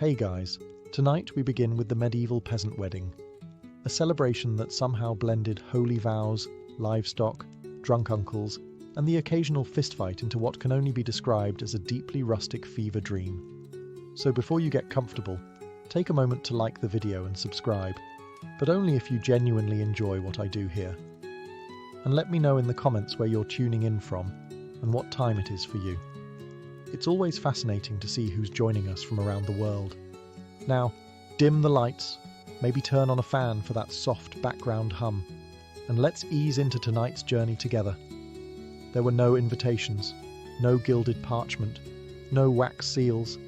Hey guys, tonight we begin with the medieval peasant wedding, a celebration that somehow blended holy vows, livestock, drunk uncles, and the occasional fistfight into what can only be described as a deeply rustic fever dream. So before you get comfortable, take a moment to like the video and subscribe, but only if you genuinely enjoy what I do here. And let me know in the comments where you're tuning in from and what time it is for you. It's always fascinating to see who's joining us from around the world. Now, dim the lights, maybe turn on a fan for that soft background hum, and let's ease into tonight's journey together. There were no invitations, no gilded parchment, no wax seals,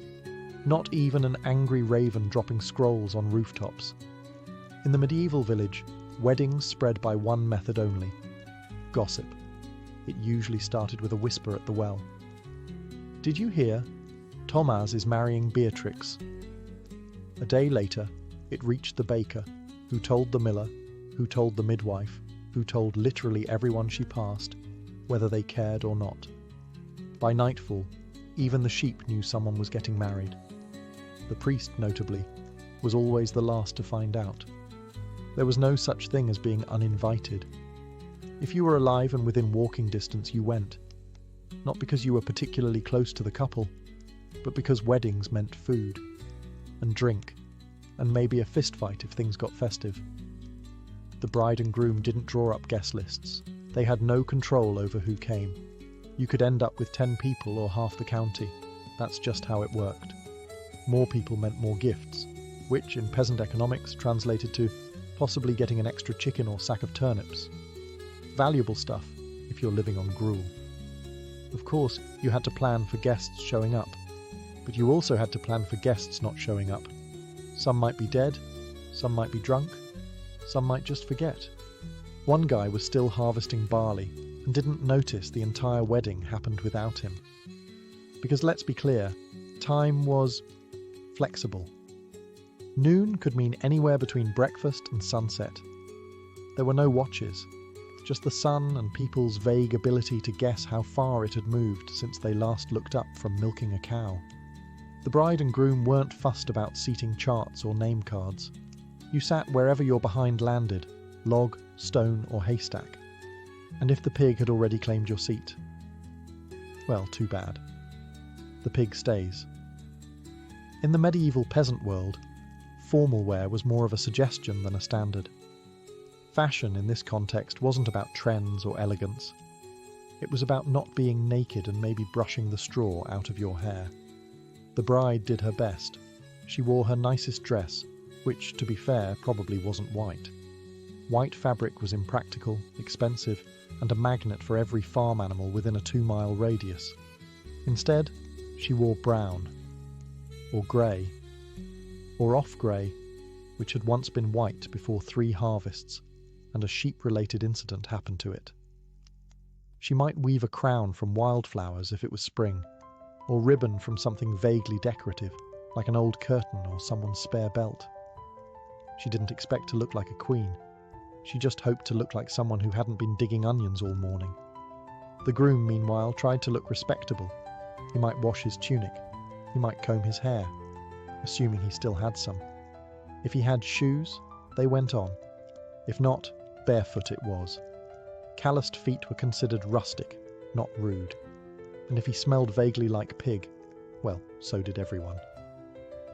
not even an angry raven dropping scrolls on rooftops. In the medieval village, weddings spread by one method only: gossip. It usually started with a whisper at the well. Did you hear? Thomas is marrying Beatrix. A day later, it reached the baker, who told the miller, who told the midwife, who told literally everyone she passed, whether they cared or not. By nightfall, even the sheep knew someone was getting married. The priest, notably, was always the last to find out. There was no such thing as being uninvited. If you were alive and within walking distance, you went. Not because you were particularly close to the couple, but because weddings meant food, and drink, and maybe a fistfight if things got festive. The bride and groom didn't draw up guest lists. They had no control over who came. You could end up with 10 people or half the county. That's just how it worked. More people meant more gifts, which in peasant economics translated to possibly getting an extra chicken or sack of turnips. Valuable stuff if you're living on gruel. Of course, you had to plan for guests showing up, but you also had to plan for guests not showing up. Some might be dead, some might be drunk, some might just forget. One guy was still harvesting barley and didn't notice the entire wedding happened without him. Because let's be clear, time was flexible. Noon could mean anywhere between breakfast and sunset. There were no watches, just the sun and people's vague ability to guess how far it had moved since they last looked up from milking a cow. The bride and groom weren't fussed about seating charts or name cards. You sat wherever your behind landed, log, stone or haystack. And if the pig had already claimed your seat, well, too bad. The pig stays. In the medieval peasant world, formal wear was more of a suggestion than a standard. Fashion in this context wasn't about trends or elegance. It was about not being naked and maybe brushing the straw out of your hair. The bride did her best. She wore her nicest dress, which, to be fair, probably wasn't white. White fabric was impractical, expensive, and a magnet for every farm animal within a 2-mile radius. Instead, she wore brown, or grey, or off-grey, which had once been white before 3 harvests, and a sheep-related incident happened to it. She might weave a crown from wildflowers if it was spring, or ribbon from something vaguely decorative, like an old curtain or someone's spare belt. She didn't expect to look like a queen. She just hoped to look like someone who hadn't been digging onions all morning. The groom, meanwhile, tried to look respectable. He might wash his tunic. He might comb his hair, assuming he still had some. If he had shoes, they went on. If not, barefoot it was. Calloused feet were considered rustic, not rude. And if he smelled vaguely like pig, well, so did everyone.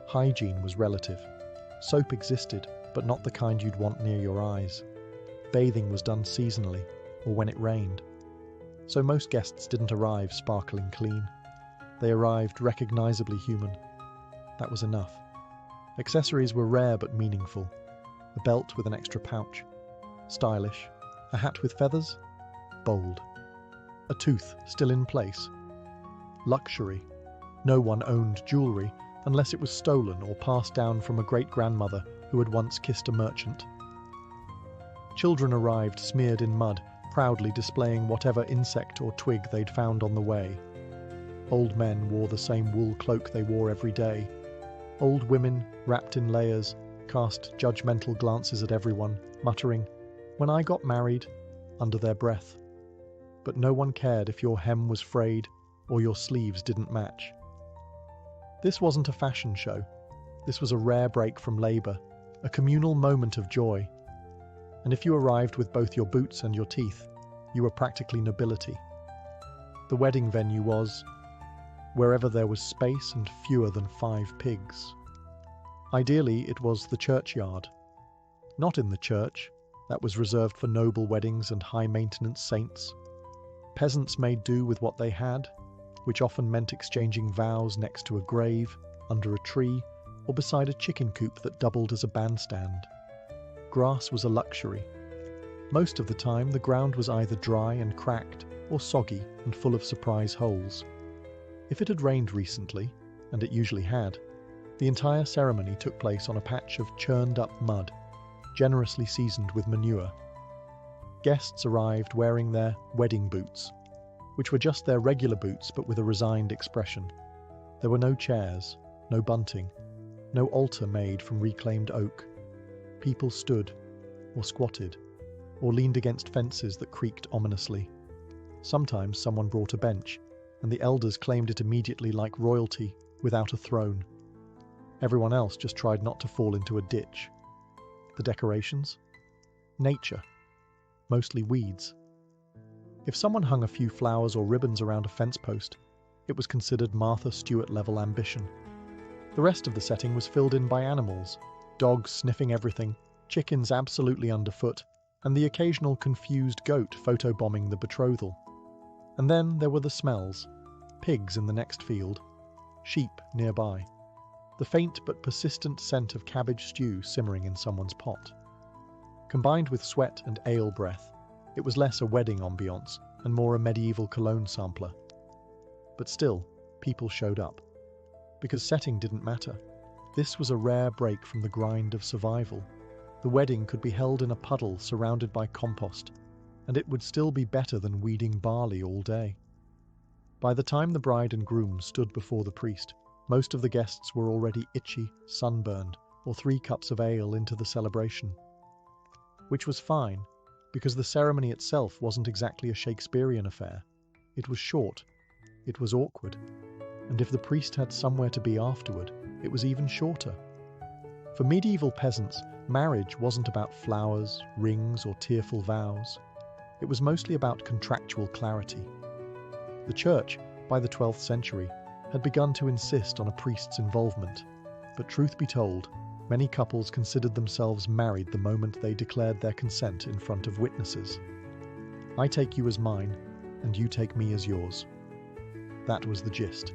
Hygiene was relative. Soap existed, but not the kind you'd want near your eyes. Bathing was done seasonally, or when it rained. So most guests didn't arrive sparkling clean. They arrived recognizably human. That was enough. Accessories were rare but meaningful. A belt with an extra pouch. Stylish. A hat with feathers? Bold. A tooth still in place? Luxury. No one owned jewellery unless it was stolen or passed down from a great-grandmother who had once kissed a merchant. Children arrived smeared in mud, proudly displaying whatever insect or twig they'd found on the way. Old men wore the same wool cloak they wore every day. Old women, wrapped in layers, cast judgmental glances at everyone, muttering, "When I got married," under their breath. But no one cared if your hem was frayed or your sleeves didn't match. This wasn't a fashion show. This was a rare break from labour, a communal moment of joy. And if you arrived with both your boots and your teeth, you were practically nobility. The wedding venue was wherever there was space and fewer than 5 pigs. Ideally, it was the churchyard. Not in the church, that was reserved for noble weddings and high-maintenance saints. Peasants made do with what they had, which often meant exchanging vows next to a grave, under a tree, or beside a chicken coop that doubled as a bandstand. Grass was a luxury. Most of the time, the ground was either dry and cracked, or soggy and full of surprise holes. If it had rained recently, and it usually had, the entire ceremony took place on a patch of churned-up mud, generously seasoned with manure. Guests arrived wearing their wedding boots, which were just their regular boots but with a resigned expression. There were no chairs, no bunting, no altar made from reclaimed oak. People stood, or squatted, or leaned against fences that creaked ominously. Sometimes someone brought a bench, and the elders claimed it immediately like royalty, without a throne. Everyone else just tried not to fall into a ditch. The decorations? Nature. Mostly weeds. If someone hung a few flowers or ribbons around a fence post, it was considered Martha Stewart-level ambition. The rest of the setting was filled in by animals, dogs sniffing everything, chickens absolutely underfoot, and the occasional confused goat photobombing the betrothal. And then there were the smells. Pigs in the next field, sheep nearby, the faint but persistent scent of cabbage stew simmering in someone's pot. Combined with sweat and ale breath, it was less a wedding ambiance and more a medieval cologne sampler. But still, people showed up. Because setting didn't matter. This was a rare break from the grind of survival. The wedding could be held in a puddle surrounded by compost, and it would still be better than weeding barley all day. By the time the bride and groom stood before the priest, most of the guests were already itchy, sunburned, or 3 cups of ale into the celebration. Which was fine, because the ceremony itself wasn't exactly a Shakespearean affair. It was short, it was awkward, and if the priest had somewhere to be afterward, it was even shorter. For medieval peasants, marriage wasn't about flowers, rings, or tearful vows. It was mostly about contractual clarity. The church, by the 12th century, had begun to insist on a priest's involvement, but truth be told, many couples considered themselves married the moment they declared their consent in front of witnesses. I take you as mine, and you take me as yours. That was the gist.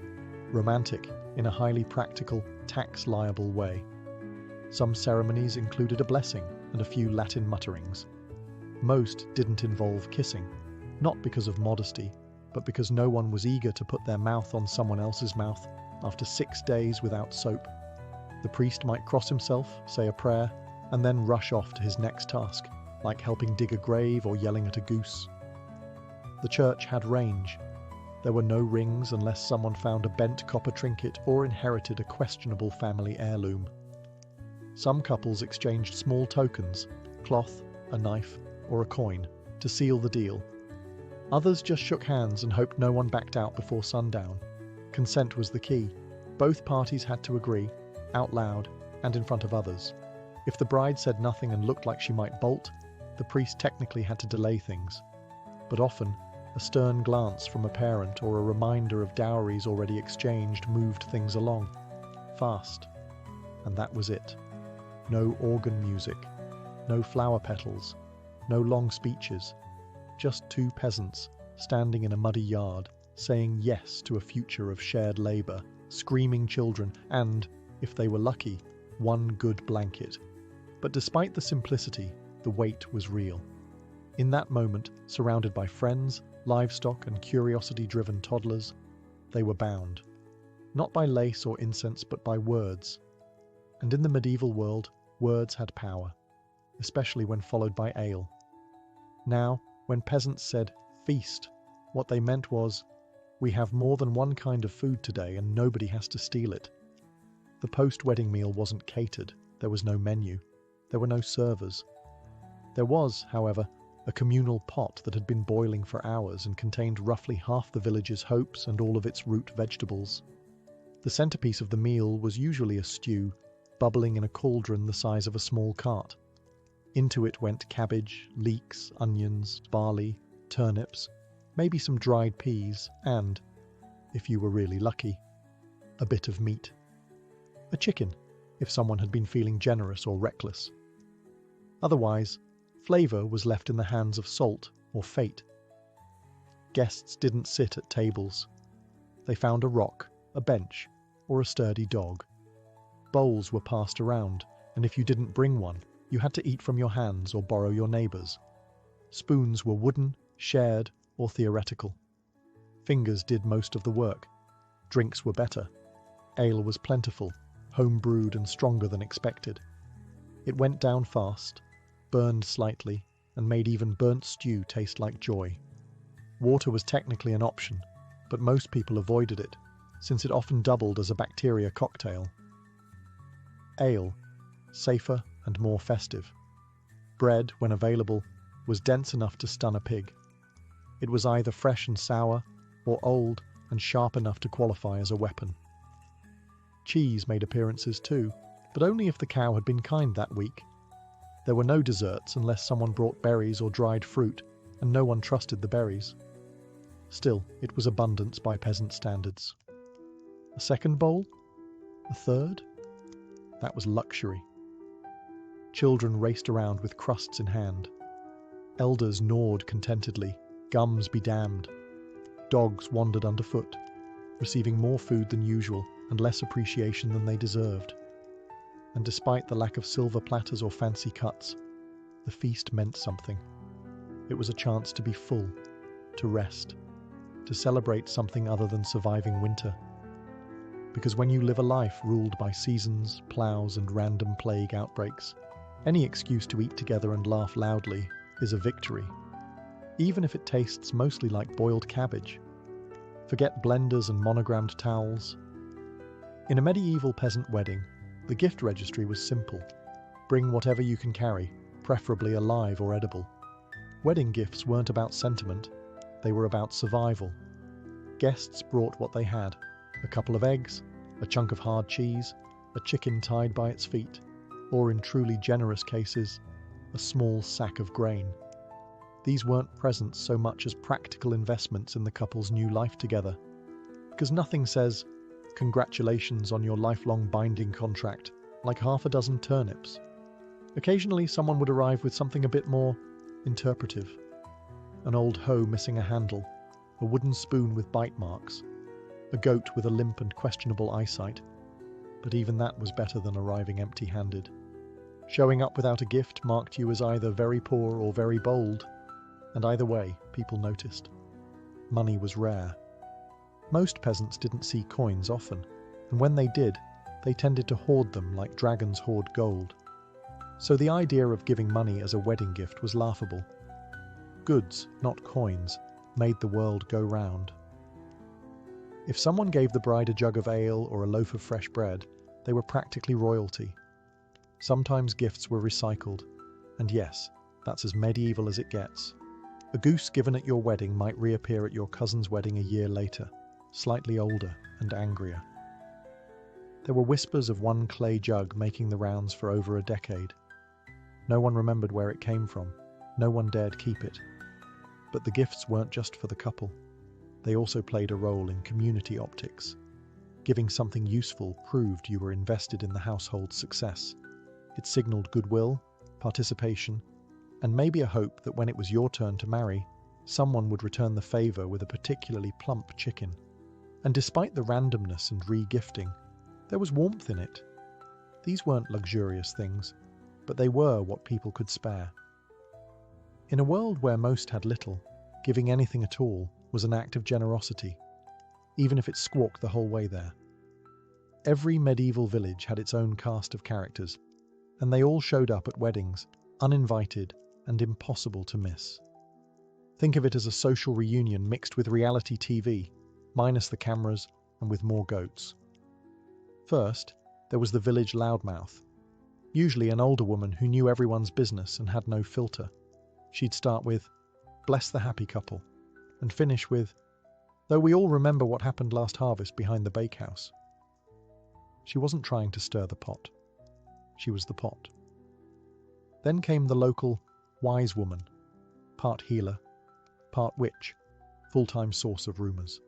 Romantic, in a highly practical, tax-liable way. Some ceremonies included a blessing and a few Latin mutterings. Most didn't involve kissing, not because of modesty, but because no one was eager to put their mouth on someone else's mouth after 6 days without soap. The priest might cross himself, say a prayer, and then rush off to his next task, like helping dig a grave or yelling at a goose. The church had range. There were no rings unless someone found a bent copper trinket or inherited a questionable family heirloom. Some couples exchanged small tokens, cloth, a knife, or a coin, to seal the deal. Others just shook hands and hoped no one backed out before sundown. Consent was the key. Both parties had to agree, out loud and in front of others. If the bride said nothing and looked like she might bolt, the priest technically had to delay things. But often, a stern glance from a parent or a reminder of dowries already exchanged moved things along. Fast. And that was it. No organ music, no flower petals, no long speeches. Just 2 peasants, standing in a muddy yard, saying yes to a future of shared labour, screaming children, and, if they were lucky, 1 good blanket. But despite the simplicity, the weight was real. In that moment, surrounded by friends, livestock, and curiosity-driven toddlers, they were bound. Not by lace or incense, but by words. And in the medieval world, words had power, especially when followed by ale. Now, when peasants said, "feast," what they meant was, "we have more than one kind of food today and nobody has to steal it." The post-wedding meal wasn't catered, there was no menu, there were no servers. There was, however, a communal pot that had been boiling for hours and contained roughly half the village's hopes and all of its root vegetables. The centerpiece of the meal was usually a stew, bubbling in a cauldron the size of a small cart. Into it went cabbage, leeks, onions, barley, turnips, maybe some dried peas, and, if you were really lucky, a bit of meat. A chicken, if someone had been feeling generous or reckless. Otherwise, flavour was left in the hands of salt or fate. Guests didn't sit at tables. They found a rock, a bench, or a sturdy dog. Bowls were passed around, and if you didn't bring one, you had to eat from your hands or borrow your neighbour's. Spoons were wooden, shared, or theoretical. Fingers did most of the work. Drinks were better. Ale was plentiful, home-brewed and stronger than expected. It went down fast, burned slightly, and made even burnt stew taste like joy. Water was technically an option, but most people avoided it, since it often doubled as a bacteria cocktail. Ale, safer and more festive. Bread, when available, was dense enough to stun a pig. It was either fresh and sour, or old and sharp enough to qualify as a weapon. Cheese made appearances too, but only if the cow had been kind that week. There were no desserts unless someone brought berries or dried fruit, and no one trusted the berries. Still, it was abundance by peasant standards. A second bowl? A third? That was luxury. Children raced around with crusts in hand. Elders gnawed contentedly, gums be damned. Dogs wandered underfoot, receiving more food than usual and less appreciation than they deserved. And despite the lack of silver platters or fancy cuts, the feast meant something. It was a chance to be full, to rest, to celebrate something other than surviving winter. Because when you live a life ruled by seasons, ploughs, and random plague outbreaks, any excuse to eat together and laugh loudly is a victory, even if it tastes mostly like boiled cabbage. Forget blenders and monogrammed towels. In a medieval peasant wedding, the gift registry was simple. Bring whatever you can carry, preferably alive or edible. Wedding gifts weren't about sentiment, they were about survival. Guests brought what they had: a couple of eggs, a chunk of hard cheese, a chicken tied by its feet, or in truly generous cases, a small sack of grain. These weren't presents so much as practical investments in the couple's new life together. Because nothing says, "Congratulations on your lifelong binding contract," like half a dozen turnips. Occasionally someone would arrive with something a bit more interpretive. An old hoe missing a handle, a wooden spoon with bite marks, a goat with a limp and questionable eyesight. But even that was better than arriving empty-handed. Showing up without a gift marked you as either very poor or very bold, and either way, people noticed. Money was rare. Most peasants didn't see coins often, and when they did, they tended to hoard them like dragons hoard gold. So the idea of giving money as a wedding gift was laughable. Goods, not coins, made the world go round. If someone gave the bride a jug of ale or a loaf of fresh bread, they were practically royalty. Sometimes gifts were recycled, and yes, that's as medieval as it gets. A goose given at your wedding might reappear at your cousin's wedding a year later, slightly older and angrier. There were whispers of one clay jug making the rounds for over a decade. No one remembered where it came from. No one dared keep it. But the gifts weren't just for the couple. They also played a role in community optics. Giving something useful proved you were invested in the household's success. It signaled goodwill, participation, and maybe a hope that when it was your turn to marry, someone would return the favour with a particularly plump chicken. And despite the randomness and re-gifting, there was warmth in it. These weren't luxurious things, but they were what people could spare. In a world where most had little, giving anything at all was an act of generosity, even if it squawked the whole way there. Every medieval village had its own cast of characters, and they all showed up at weddings, uninvited and impossible to miss. Think of it as a social reunion mixed with reality TV, minus the cameras and with more goats. First, there was the village loudmouth, usually an older woman who knew everyone's business and had no filter. She'd start with, "Bless the happy couple," and finish with, "Though we all remember what happened last harvest behind the bakehouse." She wasn't trying to stir the pot. She was the pot. Then came the local wise woman, part healer, part witch, full-time source of rumours.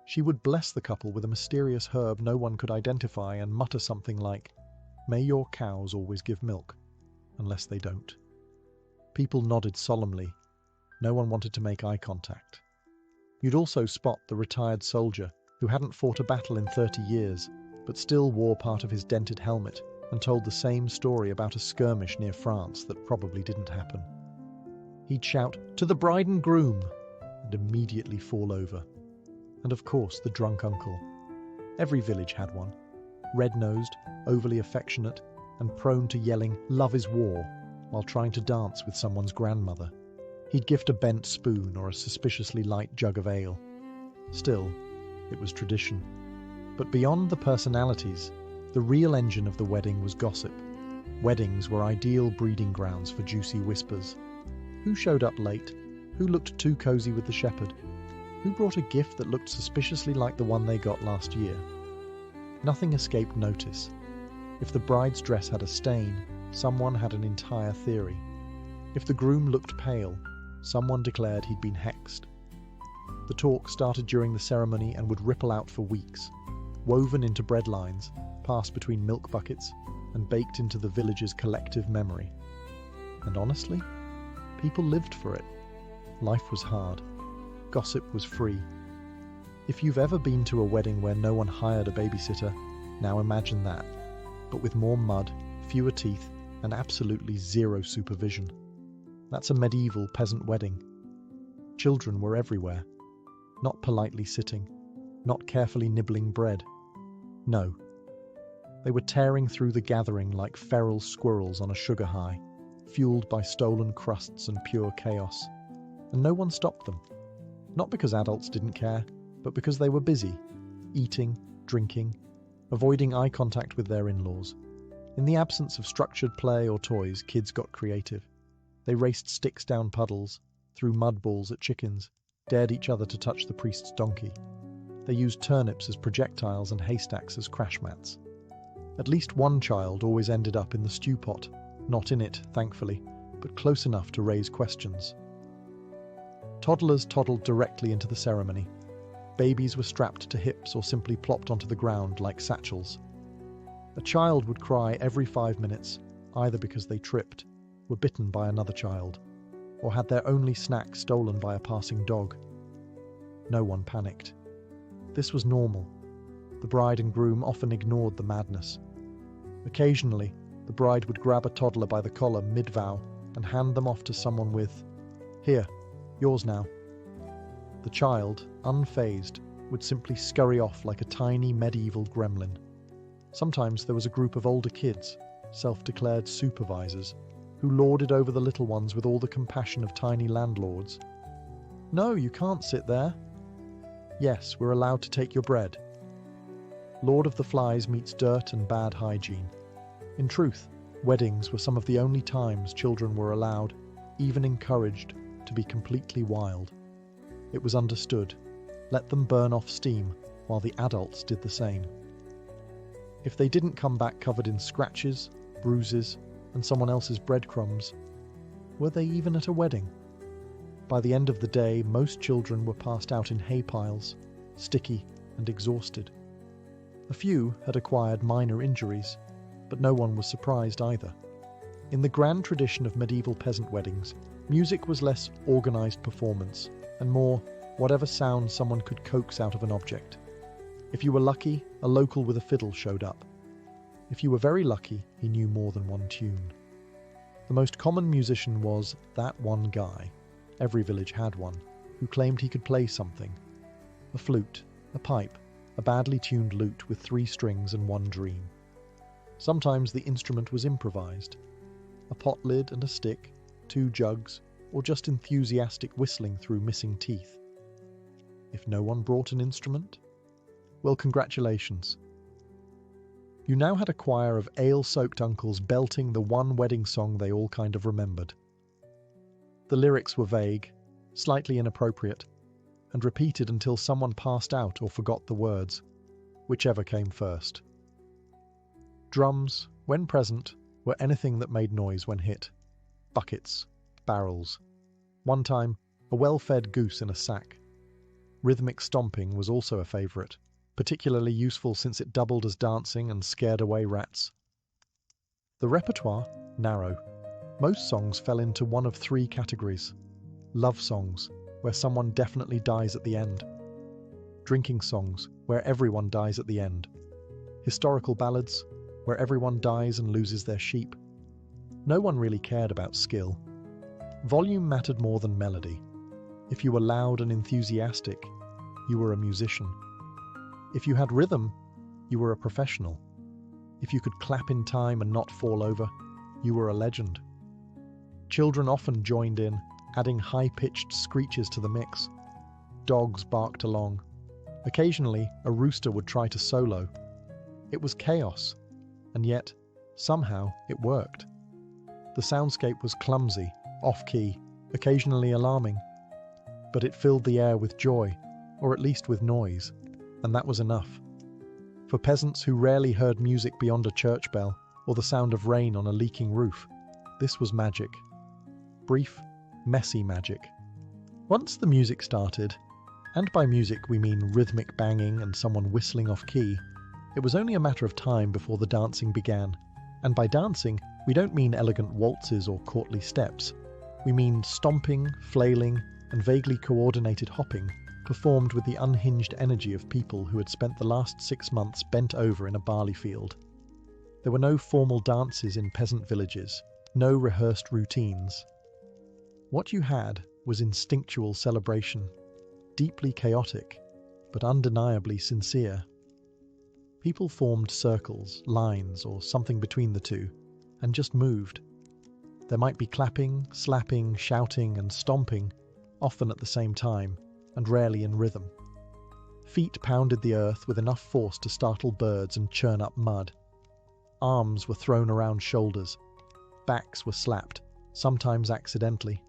She would bless the couple with a mysterious herb no one could identify and mutter something like, "May your cows always give milk, unless they don't." People nodded solemnly. No one wanted to make eye contact. You'd also spot the retired soldier who hadn't fought a battle in 30 years, but still wore part of his dented helmet and told the same story about a skirmish near France that probably didn't happen. He'd shout, "To the bride and groom!" and immediately fall over. And of course, the drunk uncle. Every village had one. Red-nosed, overly affectionate, and prone to yelling, "Love is war," while trying to dance with someone's grandmother. He'd gift a bent spoon or a suspiciously light jug of ale. Still, it was tradition. But beyond the personalities, the real engine of the wedding was gossip. Weddings were ideal breeding grounds for juicy whispers. Who showed up late? Who looked too cozy with the shepherd? Who brought a gift that looked suspiciously like the one they got last year? Nothing escaped notice. If the bride's dress had a stain, someone had an entire theory. If the groom looked pale, someone declared he'd been hexed. The talk started during the ceremony and would ripple out for weeks, woven into bread lines, passed between milk buckets, and baked into the village's collective memory. And honestly, people lived for it. Life was hard. Gossip was free. If you've ever been to a wedding where no one hired a babysitter, now imagine that, but with more mud, fewer teeth, and absolutely zero supervision. That's a medieval peasant wedding. Children were everywhere, not politely sitting, not carefully nibbling bread. No. They were tearing through the gathering like feral squirrels on a sugar high, fueled by stolen crusts and pure chaos. And no one stopped them. Not because adults didn't care, but because they were busy, eating, drinking, avoiding eye contact with their in-laws. In the absence of structured play or toys, kids got creative. They raced sticks down puddles, threw mud balls at chickens, dared each other to touch the priest's donkey. They used turnips as projectiles and haystacks as crash mats. At least one child always ended up in the stew pot, not in it, thankfully, but close enough to raise questions. Toddlers toddled directly into the ceremony. Babies were strapped to hips or simply plopped onto the ground like satchels. A child would cry every 5 minutes, either because they tripped, were bitten by another child, or had their only snack stolen by a passing dog. No one panicked. This was normal. The bride and groom often ignored the madness. Occasionally, the bride would grab a toddler by the collar mid-vow and hand them off to someone with, "Here, yours now." The child, unfazed, would simply scurry off like a tiny medieval gremlin. Sometimes there was a group of older kids, self-declared supervisors, who lorded over the little ones with all the compassion of tiny landlords. "No, you can't sit there." "Yes, we're allowed to take your bread." Lord of the Flies meets dirt and bad hygiene. In truth, weddings were some of the only times children were allowed, even encouraged, to be completely wild. It was understood. Let them burn off steam, while the adults did the same. If they didn't come back covered in scratches, bruises, and someone else's breadcrumbs, were they even at a wedding? By the end of the day, most children were passed out in hay piles, sticky and exhausted. A few had acquired minor injuries, but no one was surprised either. In the grand tradition of medieval peasant weddings, music was less organised performance and more whatever sound someone could coax out of an object. If you were lucky, a local with a fiddle showed up. If you were very lucky, he knew more than one tune. The most common musician was that one guy, every village had one, who claimed he could play something. A flute, a pipe, a badly tuned lute with 3 strings and 1 dream. Sometimes the instrument was improvised. A pot lid and a stick, 2 jugs, or just enthusiastic whistling through missing teeth. If no one brought an instrument, well, congratulations. You now had a choir of ale-soaked uncles belting the one wedding song they all kind of remembered. The lyrics were vague, slightly inappropriate, and repeated until someone passed out or forgot the words, whichever came first. Drums, when present, were anything that made noise when hit. Buckets, barrels. One time, a well-fed goose in a sack. Rhythmic stomping was also a favourite, particularly useful since it doubled as dancing and scared away rats. The repertoire? Narrow. Most songs fell into one of three categories. Love songs, where someone definitely dies at the end. Drinking songs, where everyone dies at the end. Historical ballads, where everyone dies and loses their sheep. No one really cared about skill. Volume mattered more than melody. If you were loud and enthusiastic, you were a musician. If you had rhythm, you were a professional. If you could clap in time and not fall over, you were a legend. Children often joined in, adding high-pitched screeches to the mix. Dogs barked along. Occasionally, a rooster would try to solo. It was chaos, and yet, somehow, it worked. The soundscape was clumsy, off-key, occasionally alarming, but it filled the air with joy, or at least with noise, and that was enough. For peasants who rarely heard music beyond a church bell or the sound of rain on a leaking roof, this was magic. Brief, messy magic. Once the music started, and by music we mean rhythmic banging and someone whistling off-key, it was only a matter of time before the dancing began. And by dancing, we don't mean elegant waltzes or courtly steps. We mean stomping, flailing, and vaguely coordinated hopping, performed with the unhinged energy of people who had spent the last 6 months bent over in a barley field. There were no formal dances in peasant villages, no rehearsed routines. What you had was instinctual celebration, deeply chaotic, but undeniably sincere. People formed circles, lines, or something between the two, and just moved. There might be clapping, slapping, shouting, and stomping, often at the same time, and rarely in rhythm. Feet pounded the earth with enough force to startle birds and churn up mud. Arms were thrown around shoulders. Backs were slapped, sometimes accidentally.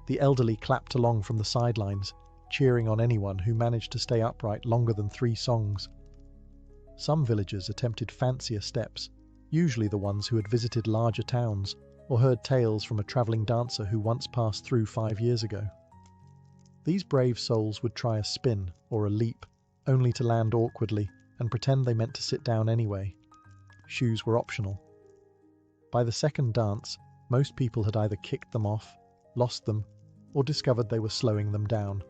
The elderly clapped along from the sidelines, cheering on anyone who managed to stay upright longer than 3 songs. Some villagers attempted fancier steps, usually the ones who had visited larger towns or heard tales from a travelling dancer who once passed through 5 years ago. These brave souls would try a spin or a leap, only to land awkwardly and pretend they meant to sit down anyway. Shoes were optional. By the second dance, most people had either kicked them off, lost them, or discovered they were slowing them down.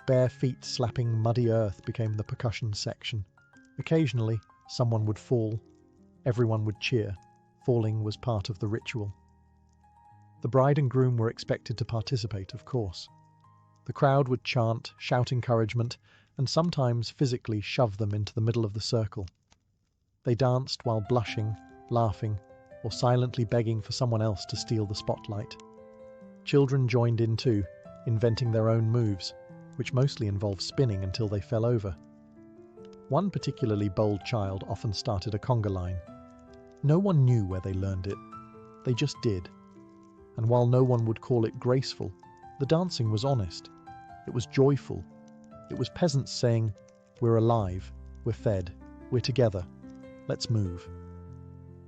Bare feet slapping muddy earth became the percussion section. Occasionally, someone would fall. Everyone would cheer. Falling was part of the ritual. The bride and groom were expected to participate, of course. The crowd would chant, shout encouragement, and sometimes physically shove them into the middle of the circle. They danced while blushing, laughing, or silently begging for someone else to steal the spotlight. Children joined in too, inventing their own moves, which mostly involved spinning until they fell over. One particularly bold child often started a conga line. No one knew where they learned it. They just did. And while no one would call it graceful, the dancing was honest. It was joyful. It was peasants saying, "We're alive, we're fed, we're together, let's move."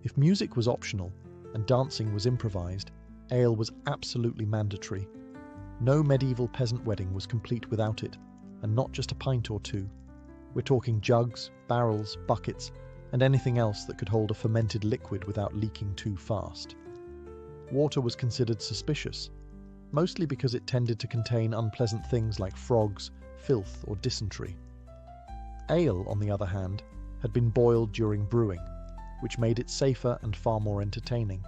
If music was optional and dancing was improvised, ale was absolutely mandatory. No medieval peasant wedding was complete without it, and not just a pint or two. We're talking jugs, barrels, buckets, and anything else that could hold a fermented liquid without leaking too fast. Water was considered suspicious, mostly because it tended to contain unpleasant things like frogs, filth, or dysentery. Ale, on the other hand, had been boiled during brewing, which made it safer and far more entertaining.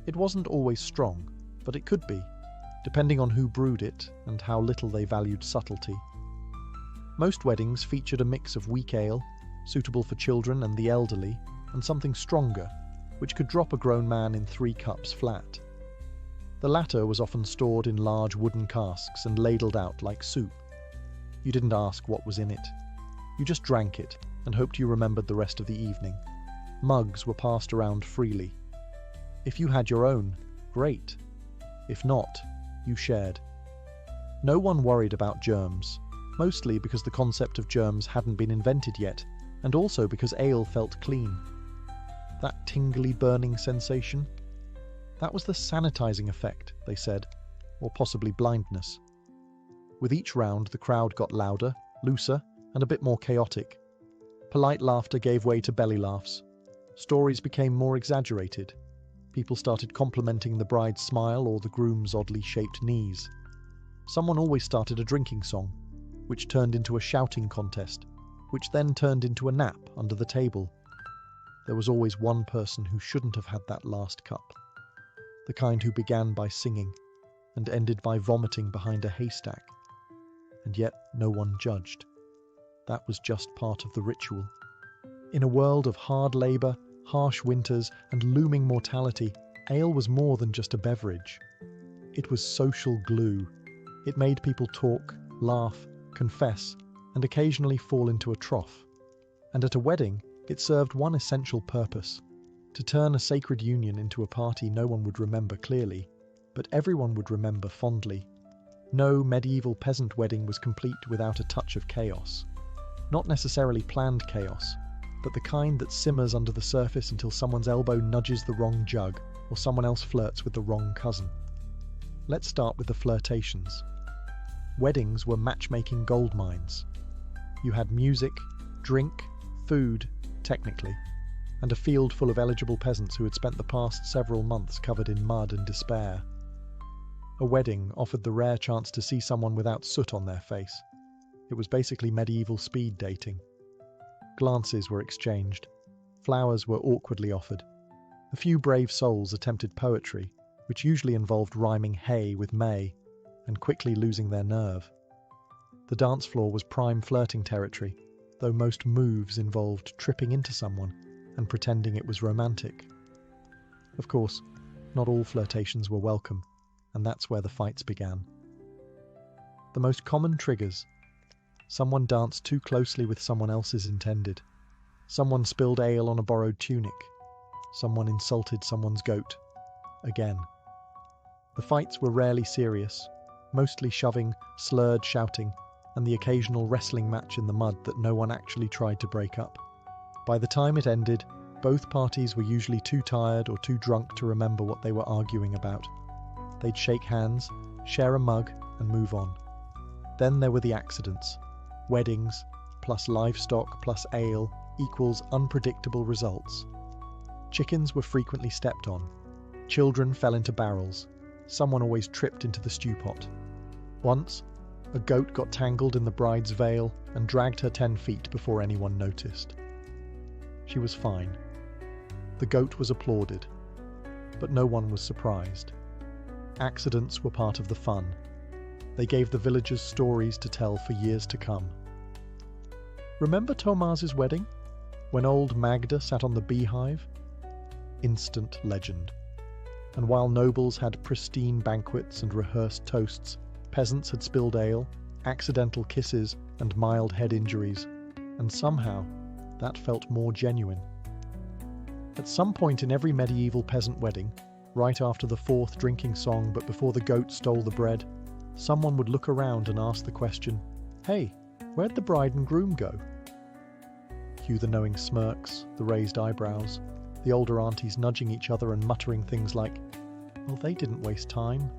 It wasn't always strong, but it could be, depending on who brewed it and how little they valued subtlety. Most weddings featured a mix of weak ale, suitable for children and the elderly, and something stronger, which could drop a grown man in 3 cups flat. The latter was often stored in large wooden casks and ladled out like soup. You didn't ask what was in it. You just drank it and hoped you remembered the rest of the evening. Mugs were passed around freely. If you had your own, great. If not, you shared. No one worried about germs, mostly because the concept of germs hadn't been invented yet, and also because ale felt clean. that tingly burning sensation? That was the sanitizing effect, they said, or possibly blindness. With each round, the crowd got louder, looser, and a bit more chaotic. Polite laughter gave way to belly laughs. Stories became more exaggerated. People started complimenting the bride's smile or the groom's oddly shaped knees. Someone always started a drinking song, which turned into a shouting contest, which then turned into a nap under the table. There was always one person who shouldn't have had that last cup. The kind who began by singing and ended by vomiting behind a haystack. And yet no one judged. That was just part of the ritual. In a world of hard labour, harsh winters, and looming mortality, ale was more than just a beverage. It was social glue. It made people talk, laugh, confess, and occasionally fall into a trough. And at a wedding, it served one essential purpose: to turn a sacred union into a party no one would remember clearly, but everyone would remember fondly. No medieval peasant wedding was complete without a touch of chaos. Not necessarily planned chaos, but the kind that simmers under the surface until someone's elbow nudges the wrong jug or someone else flirts with the wrong cousin. Let's start with the flirtations. Weddings were matchmaking gold mines. You had music, drink, food, technically, and a field full of eligible peasants who had spent the past several months covered in mud and despair. A wedding offered the rare chance to see someone without soot on their face. It was basically medieval speed dating. Glances were exchanged. Flowers were awkwardly offered. A few brave souls attempted poetry, which usually involved rhyming hay with May, and quickly losing their nerve. The dance floor was prime flirting territory, though most moves involved tripping into someone and pretending it was romantic. Of course, not all flirtations were welcome, and that's where the fights began. The most common triggers: someone danced too closely with someone else's intended, someone spilled ale on a borrowed tunic, someone insulted someone's goat. Again. The fights were rarely serious, mostly shoving, slurred shouting, and the occasional wrestling match in the mud that no one actually tried to break up. By the time it ended, both parties were usually too tired or too drunk to remember what they were arguing about. They'd shake hands, share a mug, and move on. Then there were the accidents. Weddings, plus livestock, plus ale, equals unpredictable results. Chickens were frequently stepped on. Children fell into barrels. Someone always tripped into the stew pot. Once, a goat got tangled in the bride's veil and dragged her 10 feet before anyone noticed. She was fine. The goat was applauded, but no one was surprised. Accidents were part of the fun. They gave the villagers stories to tell for years to come. Remember Thomas's wedding, when old Magda sat on the beehive? Instant legend. And while nobles had pristine banquets and rehearsed toasts, peasants had spilled ale, accidental kisses, and mild head injuries, and somehow that felt more genuine. At some point in every medieval peasant wedding, right after the 4th drinking song but before the goat stole the bread, someone would look around and ask the question, "Hey, where'd the bride and groom go?" Cue the knowing smirks, the raised eyebrows, the older aunties nudging each other and muttering things like, "Well, they didn't waste time."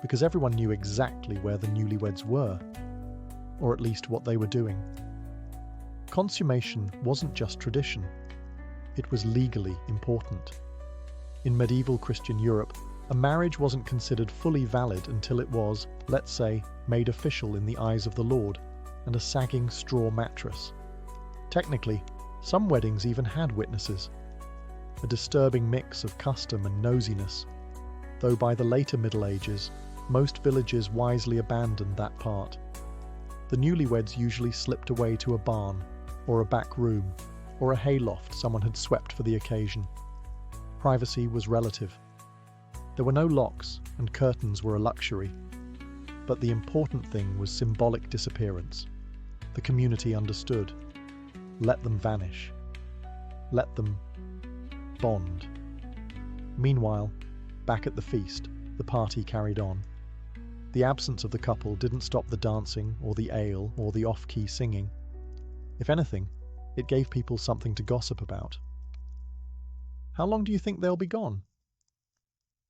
Because everyone knew exactly where the newlyweds were, or at least what they were doing. Consummation wasn't just tradition. It was legally important. In medieval Christian Europe, a marriage wasn't considered fully valid until it was, let's say, made official in the eyes of the Lord, and a sagging straw mattress. Technically, some weddings even had witnesses. A disturbing mix of custom and nosiness, though by the later Middle Ages, most villages wisely abandoned that part. The newlyweds usually slipped away to a barn, or a back room, or a hayloft someone had swept for the occasion. Privacy was relative. There were no locks, and curtains were a luxury. But the important thing was symbolic disappearance. The community understood. Let them vanish. Let them bond. Meanwhile, back at the feast, the party carried on. The absence of the couple didn't stop the dancing, or the ale, or the off-key singing. If anything, it gave people something to gossip about. How long do you think they'll be gone?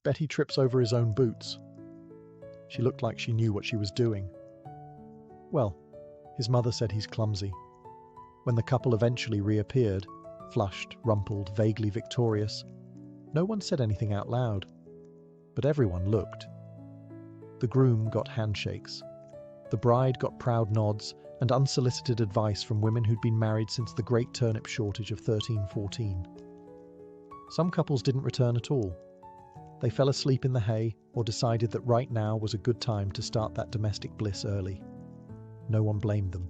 Betty trips over his own boots. She looked like she knew what she was doing. Well, his mother said he's clumsy. When the couple eventually reappeared, flushed, rumpled, vaguely victorious, no one said anything out loud, but everyone looked. The groom got handshakes. The bride got proud nods and unsolicited advice from women who'd been married since the great turnip shortage of 1314. Some couples didn't return at all. They fell asleep in the hay or decided that right now was a good time to start that domestic bliss early. No one blamed them.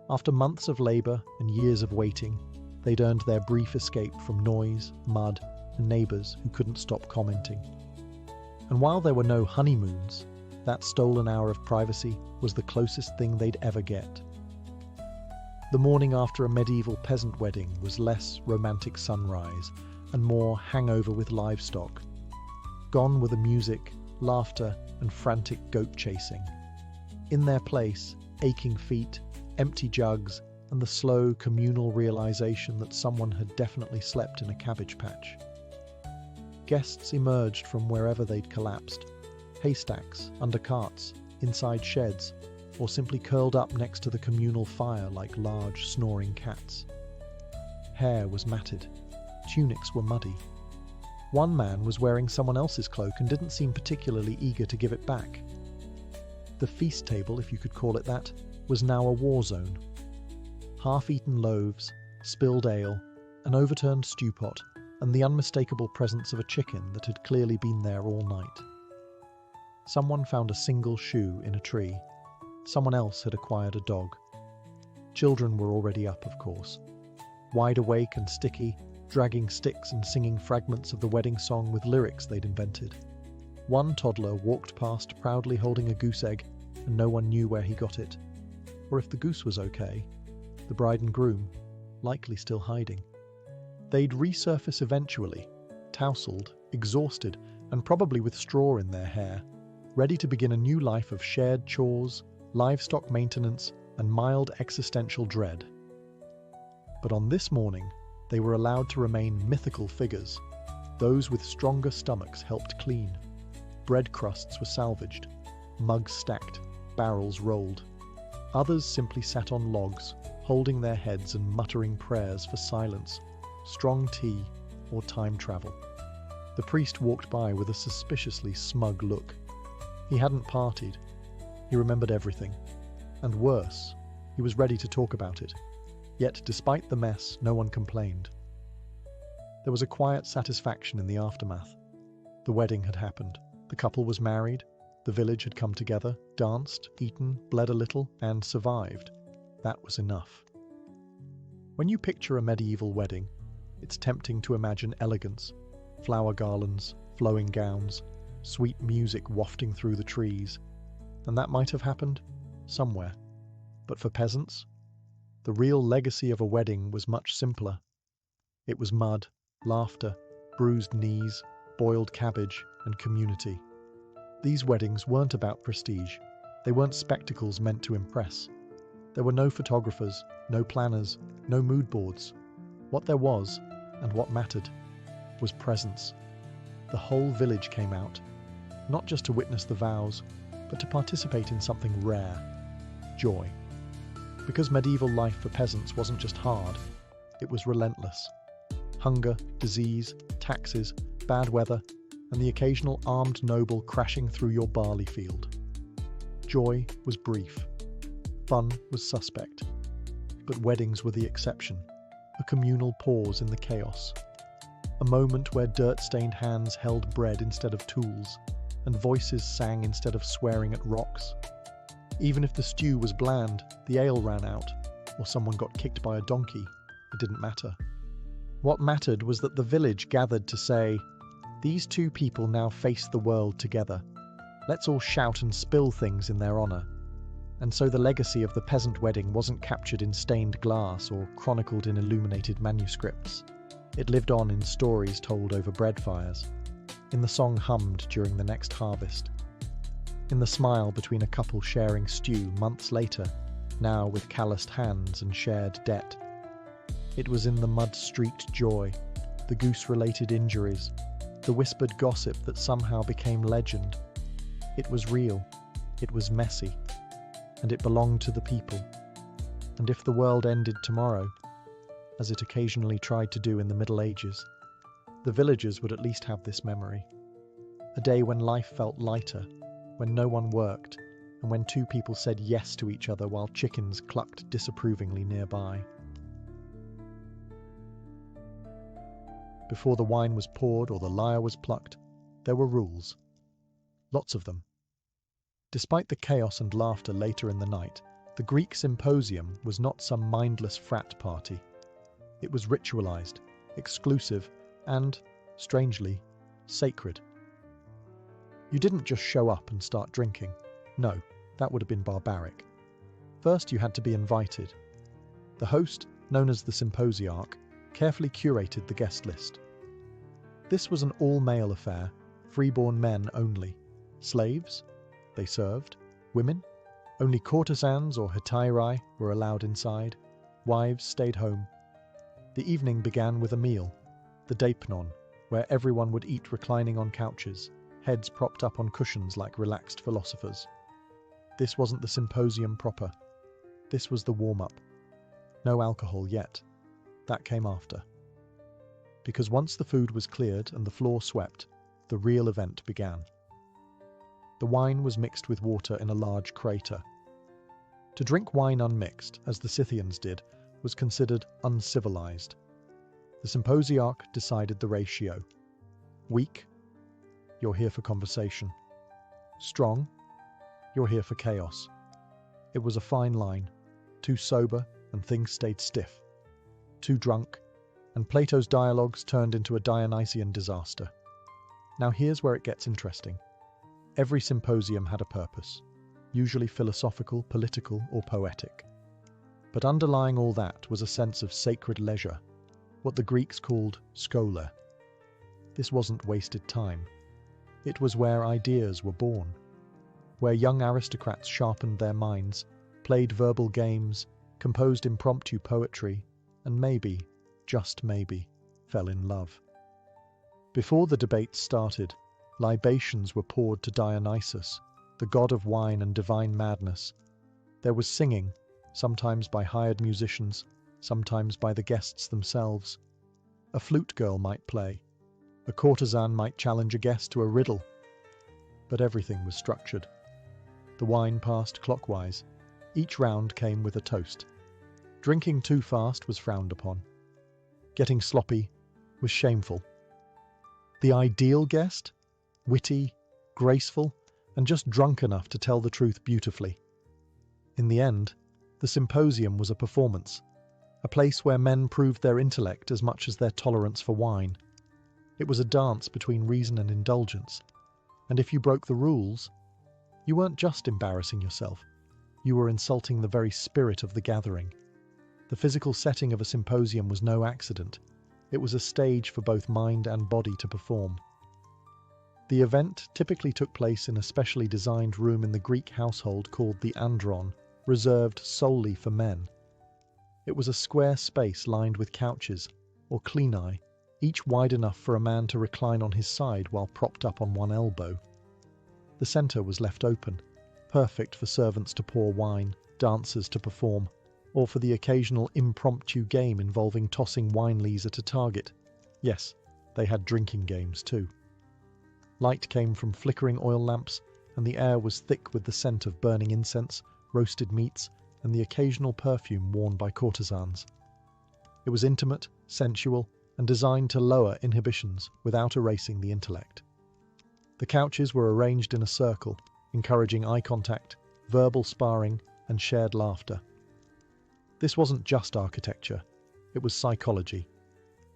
After months of labour and years of waiting, they'd earned their brief escape from noise, mud, and neighbours who couldn't stop commenting. And while there were no honeymoons, that stolen hour of privacy was the closest thing they'd ever get. The morning after a medieval peasant wedding was less romantic sunrise and more hangover with livestock. Gone were the music, laughter, and frantic goat chasing. In their place, aching feet, empty jugs, and the slow communal realization that someone had definitely slept in a cabbage patch. Guests emerged from wherever they'd collapsed, haystacks, under carts, inside sheds, or simply curled up next to the communal fire like large snoring cats. Hair was matted, tunics were muddy. One man was wearing someone else's cloak and didn't seem particularly eager to give it back. The feast table, if you could call it that, was now a war zone. Half-eaten loaves, spilled ale, an overturned stew pot, and the unmistakable presence of a chicken that had clearly been there all night. Someone found a single shoe in a tree. Someone else had acquired a dog. Children were already up, of course. Wide awake and sticky, dragging sticks and singing fragments of the wedding song with lyrics they'd invented. One toddler walked past proudly holding a goose egg, and no one knew where he got it. Or if the goose was okay, the bride and groom, likely still hiding. They'd resurface eventually, tousled, exhausted, and probably with straw in their hair, ready to begin a new life of shared chores, livestock maintenance, and mild existential dread. But on this morning, they were allowed to remain mythical figures. Those with stronger stomachs helped clean. Bread crusts were salvaged, mugs stacked, barrels rolled. Others simply sat on logs, holding their heads and muttering prayers for silence, strong tea, or time travel. The priest walked by with a suspiciously smug look. He hadn't partied. He remembered everything. And worse, he was ready to talk about it. Yet, despite the mess, no one complained. There was a quiet satisfaction in the aftermath. The wedding had happened. The couple was married. The village had come together, danced, eaten, bled a little, and survived. That was enough. When you picture a medieval wedding, it's tempting to imagine elegance, flower garlands, flowing gowns, sweet music wafting through the trees. And that might have happened somewhere. But for peasants, the real legacy of a wedding was much simpler. It was mud, laughter, bruised knees, boiled cabbage, and community. These weddings weren't about prestige. They weren't spectacles meant to impress. There were no photographers, no planners, no mood boards. What there was, and what mattered, was presence. The whole village came out, not just to witness the vows, but to participate in something rare: joy. Because medieval life for peasants wasn't just hard, it was relentless. Hunger, disease, taxes, bad weather, and the occasional armed noble crashing through your barley field. Joy was brief. Fun was suspect. But weddings were the exception, a communal pause in the chaos. A moment where dirt-stained hands held bread instead of tools, and voices sang instead of swearing at rocks. Even if the stew was bland, the ale ran out, or someone got kicked by a donkey, it didn't matter. What mattered was that the village gathered to say, "These two people now face the world together. Let's all shout and spill things in their honour." And so the legacy of the peasant wedding wasn't captured in stained glass or chronicled in illuminated manuscripts. It lived on in stories told over bread fires, in the song hummed during the next harvest, in the smile between a couple sharing stew months later, now with calloused hands and shared debt. It was in the mud-streaked joy, the goose-related injuries, the whispered gossip that somehow became legend. It was real, it was messy, and it belonged to the people. And if the world ended tomorrow, as it occasionally tried to do in the Middle Ages, the villagers would at least have this memory. A day when life felt lighter, when no one worked, and when two people said yes to each other while chickens clucked disapprovingly nearby. Before the wine was poured or the lyre was plucked, there were rules. Lots of them. Despite the chaos and laughter later in the night, the Greek Symposium was not some mindless frat party. It was ritualized, exclusive, and, strangely, sacred. You didn't just show up and start drinking. No, that would have been barbaric. First, you had to be invited. The host, known as the symposiarch, carefully curated the guest list. This was an all-male affair, freeborn men only. Slaves? They served. Women? Only courtesans or hetairai were allowed inside. Wives stayed home. The evening began with a meal, the deipnon, where everyone would eat reclining on couches, heads propped up on cushions like relaxed philosophers. This wasn't the symposium proper. This was the warm-up. No alcohol yet. That came after. Because once the food was cleared and the floor swept, the real event began. The wine was mixed with water in a large crater. To drink wine unmixed, as the Scythians did, was considered uncivilized. The symposiarch decided the ratio. Weak? You're here for conversation. Strong? You're here for chaos. It was a fine line. Too sober, and things stayed stiff. Too drunk, and Plato's dialogues turned into a Dionysian disaster. Now here's where it gets interesting. Every symposium had a purpose, usually philosophical, political, or poetic. But underlying all that was a sense of sacred leisure, what the Greeks called schola. This wasn't wasted time. It was where ideas were born, where young aristocrats sharpened their minds, played verbal games, composed impromptu poetry, and maybe, just maybe, fell in love. Before the debates started, libations were poured to Dionysus, the god of wine and divine madness. There was singing, sometimes by hired musicians, sometimes by the guests themselves. A flute girl might play. A courtesan might challenge a guest to a riddle. But everything was structured. The wine passed clockwise. Each round came with a toast. Drinking too fast was frowned upon. Getting sloppy was shameful. The ideal guest? Witty, graceful, and just drunk enough to tell the truth beautifully. In the end, the symposium was a performance, a place where men proved their intellect as much as their tolerance for wine. It was a dance between reason and indulgence, and if you broke the rules, you weren't just embarrassing yourself, you were insulting the very spirit of the gathering. The physical setting of a symposium was no accident. It was a stage for both mind and body to perform. The event typically took place in a specially designed room in the Greek household called the andron, reserved solely for men. It was a square space lined with couches, or clenae, each wide enough for a man to recline on his side while propped up on one elbow. The centre was left open, perfect for servants to pour wine, dancers to perform, or for the occasional impromptu game involving tossing wine lees at a target. Yes, they had drinking games too. Light came from flickering oil lamps, and the air was thick with the scent of burning incense, roasted meats, and the occasional perfume worn by courtesans. It was intimate, sensual, and designed to lower inhibitions without erasing the intellect. The couches were arranged in a circle, encouraging eye contact, verbal sparring, and shared laughter. This wasn't just architecture, it was psychology.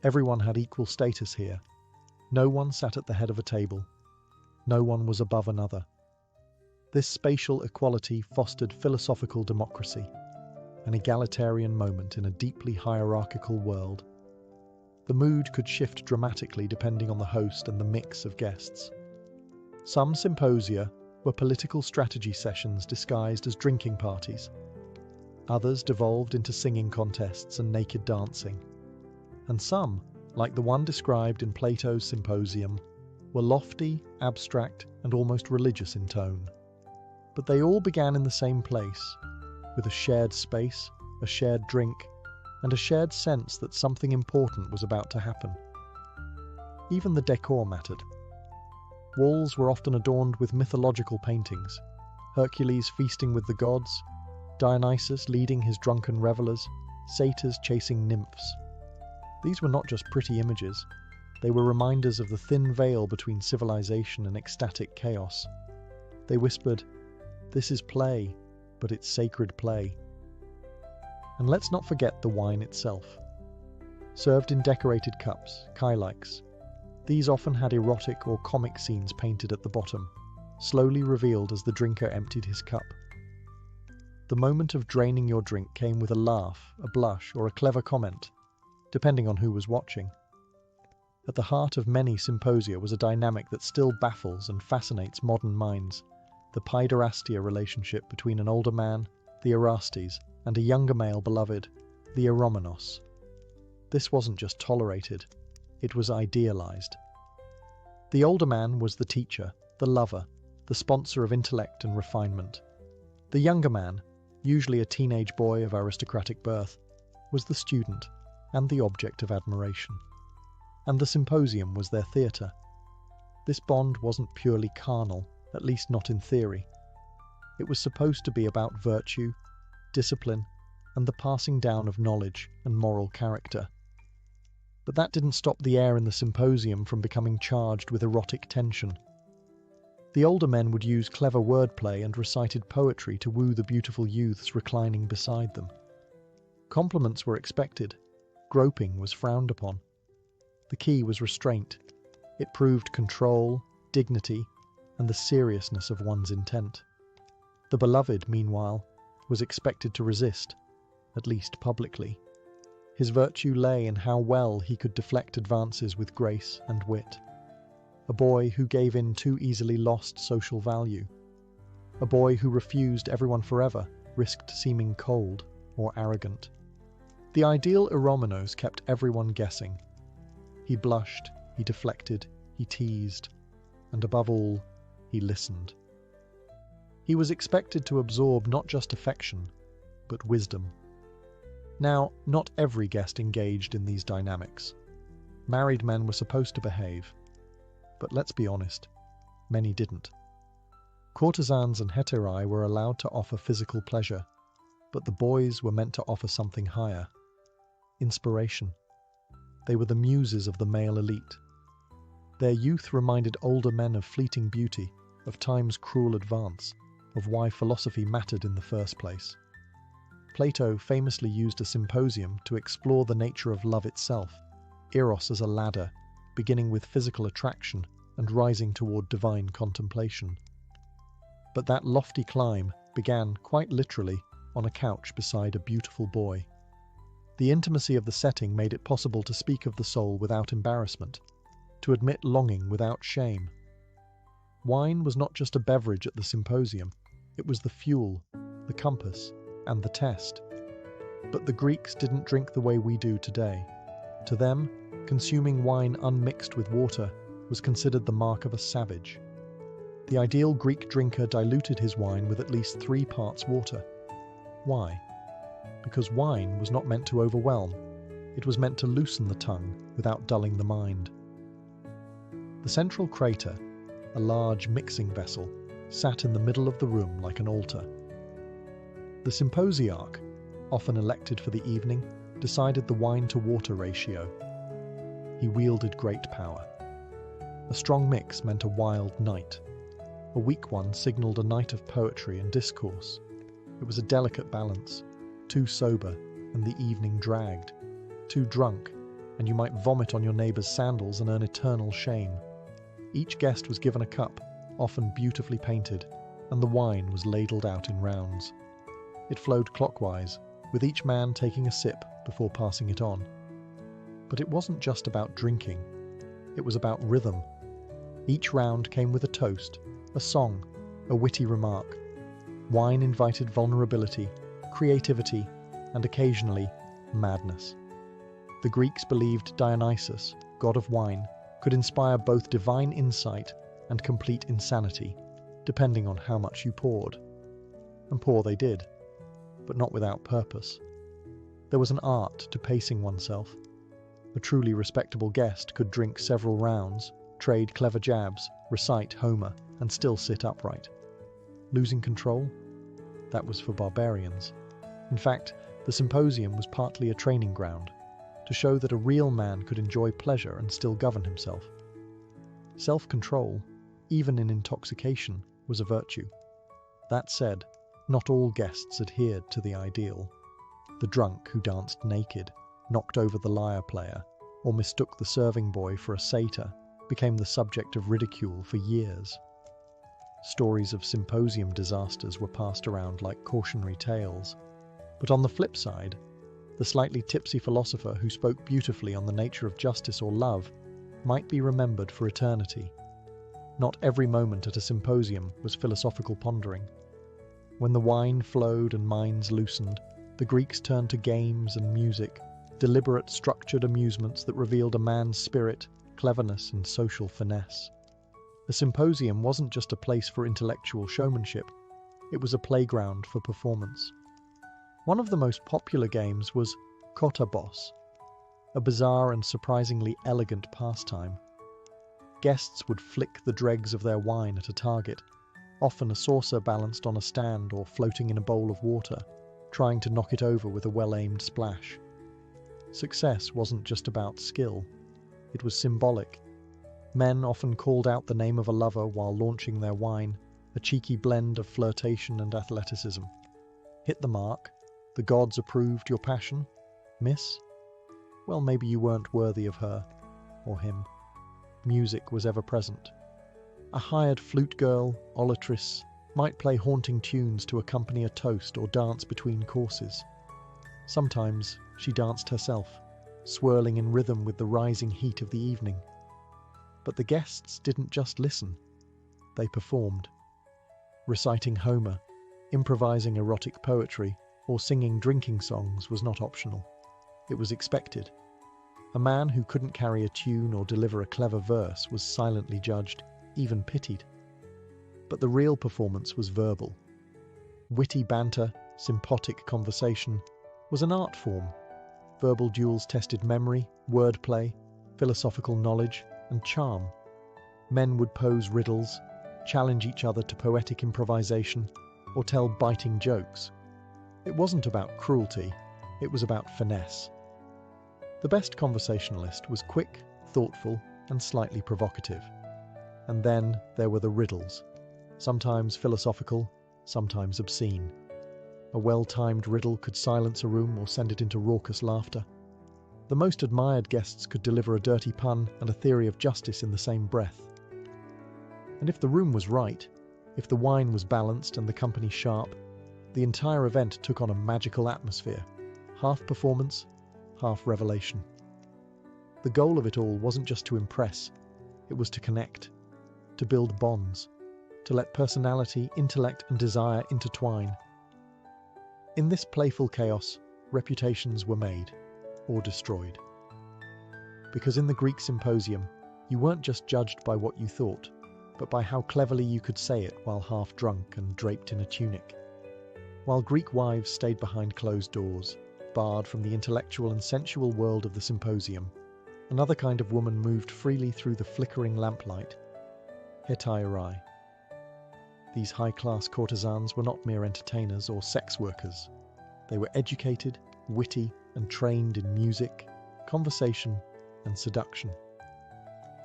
Everyone had equal status here. No one sat at the head of a table. No one was above another. This spatial equality fostered philosophical democracy, an egalitarian moment in a deeply hierarchical world. The mood could shift dramatically depending on the host and the mix of guests. Some symposia were political strategy sessions disguised as drinking parties. Others devolved into singing contests and naked dancing. And some like the one described in Plato's Symposium, were lofty, abstract, and almost religious in tone. But they all began in the same place, with a shared space, a shared drink, and a shared sense that something important was about to happen. Even the decor mattered. Walls were often adorned with mythological paintings, Hercules feasting with the gods, Dionysus leading his drunken revelers, satyrs chasing nymphs. These were not just pretty images, they were reminders of the thin veil between civilization and ecstatic chaos. They whispered, "This is play, but it's sacred play." And let's not forget the wine itself. Served in decorated cups, kylikes, these often had erotic or comic scenes painted at the bottom, slowly revealed as the drinker emptied his cup. The moment of draining your drink came with a laugh, a blush, or a clever comment, depending on who was watching. At the heart of many symposia was a dynamic that still baffles and fascinates modern minds, the paiderastia relationship between an older man, the Erastes, and a younger male beloved, the Eromenos. This wasn't just tolerated, it was idealized. The older man was the teacher, the lover, the sponsor of intellect and refinement. The younger man, usually a teenage boy of aristocratic birth, was the student and the object of admiration. And the Symposium was their theatre. This bond wasn't purely carnal, at least not in theory. It was supposed to be about virtue, discipline, and the passing down of knowledge and moral character. But that didn't stop the air in the Symposium from becoming charged with erotic tension. The older men would use clever wordplay and recited poetry to woo the beautiful youths reclining beside them. Compliments were expected, groping was frowned upon. The key was restraint. It proved control, dignity, and the seriousness of one's intent. The beloved, meanwhile, was expected to resist, at least publicly. His virtue lay in how well he could deflect advances with grace and wit. A boy who gave in too easily lost social value. A boy who refused everyone forever, risked seeming cold or arrogant. The ideal Eromenos kept everyone guessing. He blushed, he deflected, he teased, and above all, he listened. He was expected to absorb not just affection, but wisdom. Now, not every guest engaged in these dynamics. Married men were supposed to behave, but let's be honest, many didn't. Courtesans and heterae were allowed to offer physical pleasure, but the boys were meant to offer something higher. Inspiration. They were the muses of the male elite. Their youth reminded older men of fleeting beauty, of time's cruel advance, of why philosophy mattered in the first place. Plato famously used a symposium to explore the nature of love itself, eros as a ladder, beginning with physical attraction and rising toward divine contemplation. But that lofty climb began, quite literally, on a couch beside a beautiful boy. The intimacy of the setting made it possible to speak of the soul without embarrassment, to admit longing without shame. Wine was not just a beverage at the symposium, it was the fuel, the compass, and the test. But the Greeks didn't drink the way we do today. To them, consuming wine unmixed with water was considered the mark of a savage. The ideal Greek drinker diluted his wine with at least 3 parts water. Why? Because wine was not meant to overwhelm. It was meant to loosen the tongue without dulling the mind. The central crater, a large mixing vessel, sat in the middle of the room like an altar. The symposiarch, often elected for the evening, decided the wine-to-water ratio. He wielded great power. A strong mix meant a wild night. A weak one signalled a night of poetry and discourse. It was a delicate balance. Too sober, and the evening dragged. Too drunk, and you might vomit on your neighbour's sandals and earn eternal shame. Each guest was given a cup, often beautifully painted, and the wine was ladled out in rounds. It flowed clockwise, with each man taking a sip before passing it on. But it wasn't just about drinking. It was about rhythm. Each round came with a toast, a song, a witty remark. Wine invited vulnerability, creativity, and occasionally, madness. The Greeks believed Dionysus, god of wine, could inspire both divine insight and complete insanity, depending on how much you poured. And pour they did, but not without purpose. There was an art to pacing oneself. A truly respectable guest could drink several rounds, trade clever jabs, recite Homer, and still sit upright. Losing control? That was for barbarians. In fact, the Symposium was partly a training ground, to show that a real man could enjoy pleasure and still govern himself. Self-control, even in intoxication, was a virtue. That said, not all guests adhered to the ideal. The drunk who danced naked, knocked over the lyre player, or mistook the serving boy for a satyr became the subject of ridicule for years. Stories of Symposium disasters were passed around like cautionary tales. But on the flip side, the slightly tipsy philosopher who spoke beautifully on the nature of justice or love might be remembered for eternity. Not every moment at a symposium was philosophical pondering. When the wine flowed and minds loosened, the Greeks turned to games and music, deliberate, structured amusements that revealed a man's spirit, cleverness, and social finesse. The symposium wasn't just a place for intellectual showmanship, it was a playground for performance. One of the most popular games was Kota Boss, a bizarre and surprisingly elegant pastime. Guests would flick the dregs of their wine at a target, often a saucer balanced on a stand or floating in a bowl of water, trying to knock it over with a well-aimed splash. Success wasn't just about skill, it was symbolic. Men often called out the name of a lover while launching their wine, a cheeky blend of flirtation and athleticism. Hit the mark? The gods approved your passion? Miss? Well, maybe you weren't worthy of her, or him. Music was ever present. A hired flute girl, olatrice, might play haunting tunes to accompany a toast or dance between courses. Sometimes she danced herself, swirling in rhythm with the rising heat of the evening. But the guests didn't just listen, they performed. Reciting Homer, improvising erotic poetry, or singing drinking songs was not optional. It was expected. A man who couldn't carry a tune or deliver a clever verse was silently judged, even pitied. But the real performance was verbal. Witty banter, sympathetic conversation was an art form. Verbal duels tested memory, wordplay, philosophical knowledge, and charm. Men would pose riddles, challenge each other to poetic improvisation, or tell biting jokes. It wasn't about cruelty, it was about finesse. The best conversationalist was quick, thoughtful, and slightly provocative. And then there were the riddles, sometimes philosophical, sometimes obscene. A well-timed riddle could silence a room or send it into raucous laughter. The most admired guests could deliver a dirty pun and a theory of justice in the same breath. And if the room was right, if the wine was balanced and the company sharp, the entire event took on a magical atmosphere, half performance, half revelation. The goal of it all wasn't just to impress, it was to connect, to build bonds, to let personality, intellect, and desire intertwine. In this playful chaos, reputations were made, or destroyed. Because in the Greek Symposium, you weren't just judged by what you thought, but by how cleverly you could say it while half drunk and draped in a tunic. While Greek wives stayed behind closed doors, barred from the intellectual and sensual world of the Symposium, another kind of woman moved freely through the flickering lamplight, hetairai. These high-class courtesans were not mere entertainers or sex workers. They were educated, witty, and trained in music, conversation, and seduction.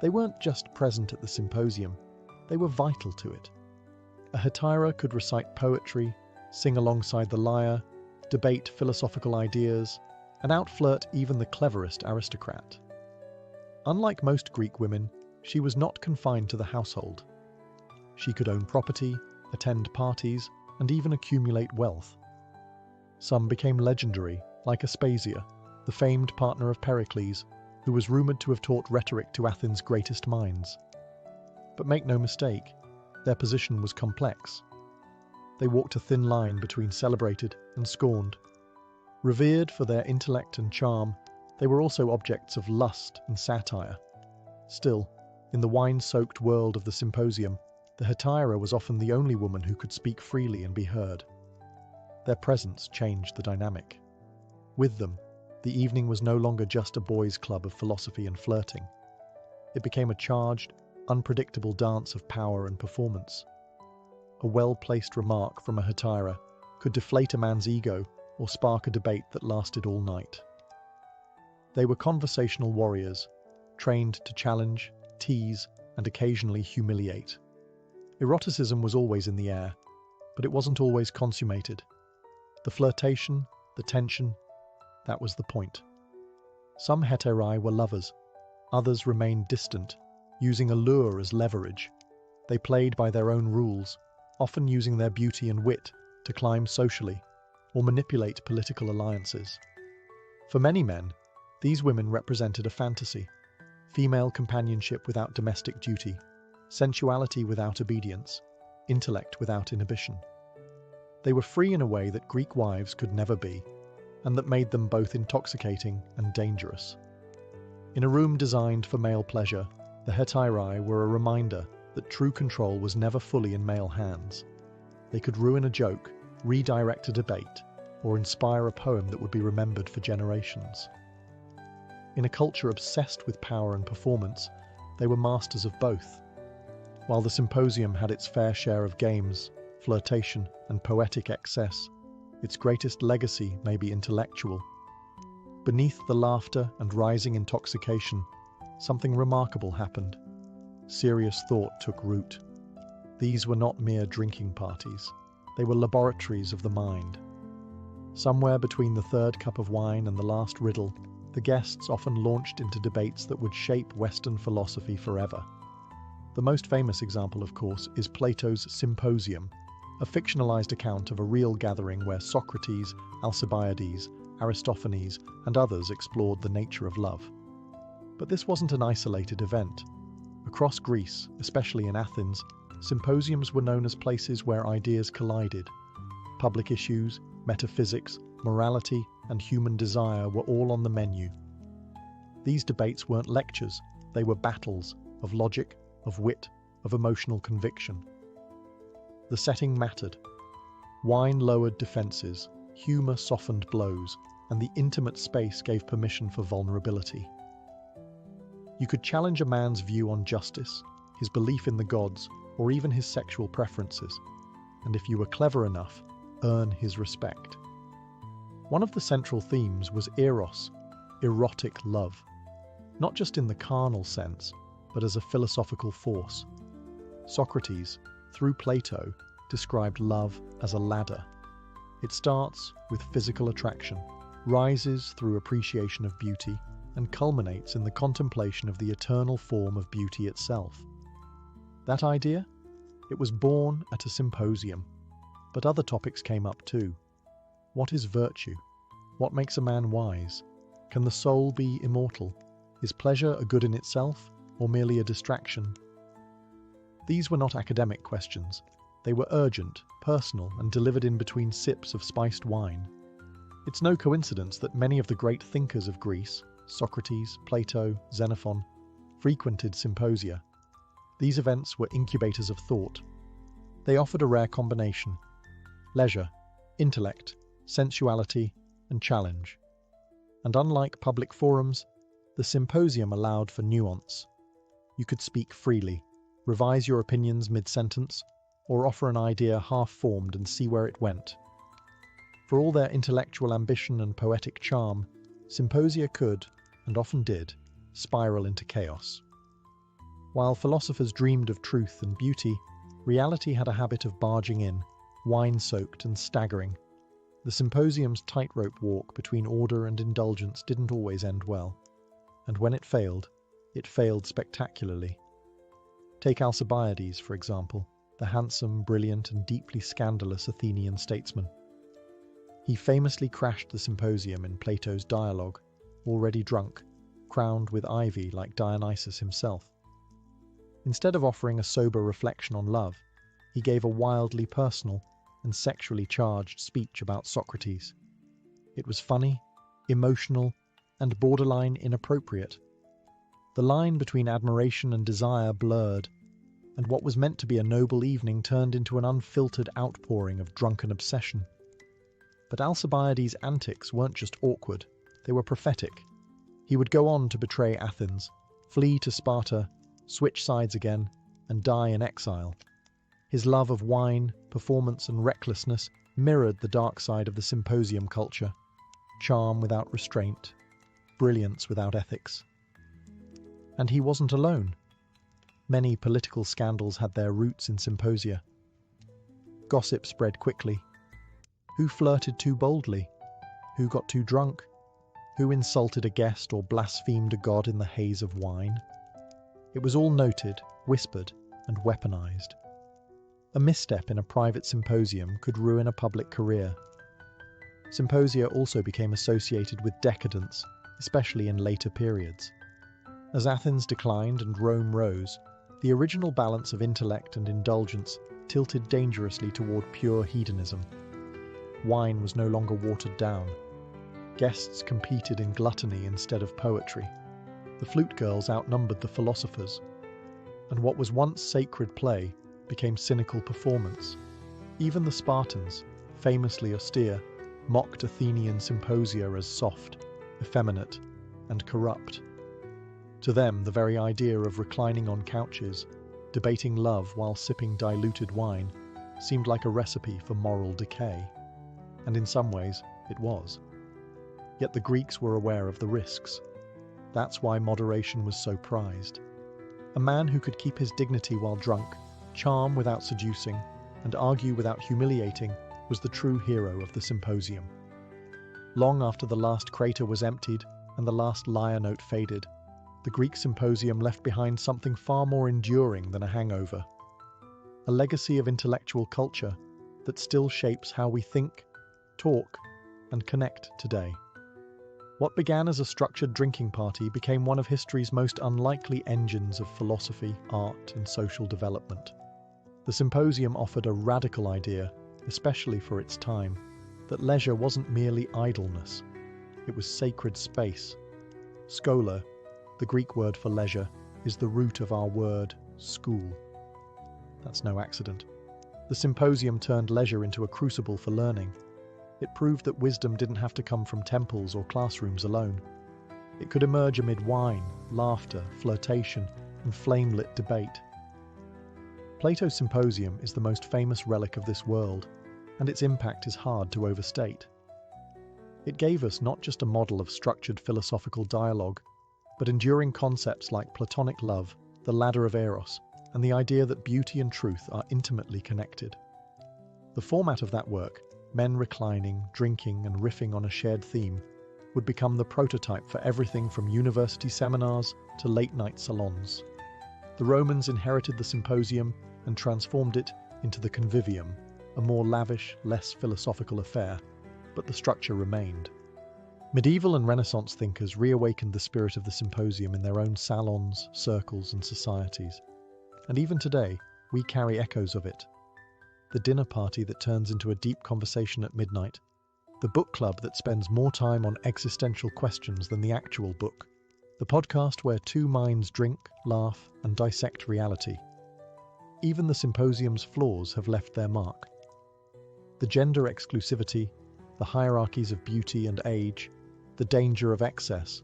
They weren't just present at the symposium, they were vital to it. A hetaira could recite poetry, sing alongside the lyre, debate philosophical ideas, and outflirt even the cleverest aristocrat. Unlike most Greek women, she was not confined to the household. She could own property, attend parties, and even accumulate wealth. Some became legendary, like Aspasia, the famed partner of Pericles, who was rumoured to have taught rhetoric to Athens' greatest minds. But make no mistake, their position was complex. They walked a thin line between celebrated and scorned. Revered for their intellect and charm, They were also objects of lust and satire. Still, in the wine-soaked world of the Symposium, the hetaira was often the only woman who could speak freely and be heard. Their presence changed the dynamic. With them, the evening was no longer just a boys' club of philosophy and flirting. It became a charged, unpredictable dance of power and performance. A well-placed remark from a hetaira could deflate a man's ego or spark a debate that lasted all night. They were conversational warriors, trained to challenge, tease, and occasionally humiliate. Eroticism was always in the air, but it wasn't always consummated. The flirtation, the tension, that was the point. Some heterae were lovers, others remained distant, using allure as leverage. They played by their own rules, often using their beauty and wit to climb socially or manipulate political alliances. For many men, these women represented a fantasy: female companionship without domestic duty, sensuality without obedience, intellect without inhibition. They were free in a way that Greek wives could never be, and that made them both intoxicating and dangerous. In a room designed for male pleasure, the heterae were a reminder that true control was never fully in male hands. They could ruin a joke, redirect a debate, or inspire a poem that would be remembered for generations. In a culture obsessed with power and performance, they were masters of both. While the Symposium had its fair share of games, flirtation, and poetic excess, its greatest legacy may be intellectual. Beneath the laughter and rising intoxication, something remarkable happened. Serious thought took root. These were not mere drinking parties. They were laboratories of the mind. Somewhere between the third cup of wine and the last riddle, the guests often launched into debates that would shape Western philosophy forever. The most famous example, of course, is Plato's Symposium, a fictionalized account of a real gathering where Socrates, Alcibiades, Aristophanes, and others explored the nature of love. But this wasn't an isolated event. Across Greece, especially in Athens, symposiums were known as places where ideas collided. Public issues, metaphysics, morality, and human desire were all on the menu. These debates weren't lectures, they were battles of logic, of wit, of emotional conviction. The setting mattered. Wine lowered defenses, humor softened blows, and the intimate space gave permission for vulnerability. You could challenge a man's view on justice, his belief in the gods, or even his sexual preferences, and if you were clever enough, earn his respect. One of the central themes was eros, erotic love, not just in the carnal sense, but as a philosophical force. Socrates, through Plato, described love as a ladder. It starts with physical attraction, rises through appreciation of beauty, and culminates in the contemplation of the eternal form of beauty itself. That idea? It was born at a symposium, but other topics came up too. What is virtue? What makes a man wise? Can the soul be immortal? Is pleasure a good in itself, or merely a distraction? These were not academic questions. They were urgent, personal, and delivered in between sips of spiced wine. It's no coincidence that many of the great thinkers of Greece, Socrates, Plato, Xenophon, frequented symposia. These events were incubators of thought. They offered a rare combination: leisure, intellect, sensuality, and challenge. And unlike public forums, the symposium allowed for nuance. You could speak freely, revise your opinions mid-sentence, or offer an idea half-formed and see where it went. For all their intellectual ambition and poetic charm, symposia could, and often did, spiral into chaos. While philosophers dreamed of truth and beauty, reality had a habit of barging in, wine-soaked and staggering. The symposium's tightrope walk between order and indulgence didn't always end well, and when it failed spectacularly. Take Alcibiades, for example, the handsome, brilliant, and deeply scandalous Athenian statesman. He famously crashed the symposium in Plato's dialogue, already drunk, crowned with ivy like Dionysus himself. Instead of offering a sober reflection on love, he gave a wildly personal and sexually charged speech about Socrates. It was funny, emotional, and borderline inappropriate. The line between admiration and desire blurred, and what was meant to be a noble evening turned into an unfiltered outpouring of drunken obsession. But Alcibiades' antics weren't just awkward, they were prophetic. He would go on to betray Athens, flee to Sparta, switch sides again, and die in exile. His love of wine, performance, and recklessness mirrored the dark side of the Symposium culture: charm without restraint, brilliance without ethics. And he wasn't alone. Many political scandals had their roots in symposia. Gossip spread quickly. Who flirted too boldly? Who got too drunk? Who insulted a guest or blasphemed a god in the haze of wine? It was all noted, whispered, and weaponized. A misstep in a private symposium could ruin a public career. Symposia also became associated with decadence, especially in later periods. As Athens declined and Rome rose, the original balance of intellect and indulgence tilted dangerously toward pure hedonism. Wine was no longer watered down. Guests competed in gluttony instead of poetry. The flute girls outnumbered the philosophers. And what was once sacred play became cynical performance. Even the Spartans, famously austere, mocked Athenian symposia as soft, effeminate, and corrupt. To them, the very idea of reclining on couches, debating love while sipping diluted wine, seemed like a recipe for moral decay. And in some ways, it was. Yet the Greeks were aware of the risks. That's why moderation was so prized. A man who could keep his dignity while drunk, charm without seducing, and argue without humiliating was the true hero of the symposium. Long after the last crater was emptied and the last lyre note faded, the Greek symposium left behind something far more enduring than a hangover. A legacy of intellectual culture that still shapes how we think, talk, and connect today. What began as a structured drinking party became one of history's most unlikely engines of philosophy, art, and social development. The symposium offered a radical idea, especially for its time, that leisure wasn't merely idleness. It was sacred space. Schola, the Greek word for leisure, is the root of our word school. That's no accident. The symposium turned leisure into a crucible for learning. It proved that wisdom didn't have to come from temples or classrooms alone. It could emerge amid wine, laughter, flirtation, and flame-lit debate. Plato's Symposium is the most famous relic of this world, and its impact is hard to overstate. It gave us not just a model of structured philosophical dialogue, but enduring concepts like Platonic love, the ladder of Eros, and the idea that beauty and truth are intimately connected. The format of that work, men reclining, drinking, and riffing on a shared theme, would become the prototype for everything from university seminars to late-night salons. The Romans inherited the symposium and transformed it into the convivium, a more lavish, less philosophical affair, but the structure remained. Medieval and Renaissance thinkers reawakened the spirit of the symposium in their own salons, circles, and societies. And even today, we carry echoes of it. The dinner party that turns into a deep conversation at midnight, the book club that spends more time on existential questions than the actual book, the podcast where two minds drink, laugh, and dissect reality. Even the symposium's flaws have left their mark. The gender exclusivity, the hierarchies of beauty and age, the danger of excess,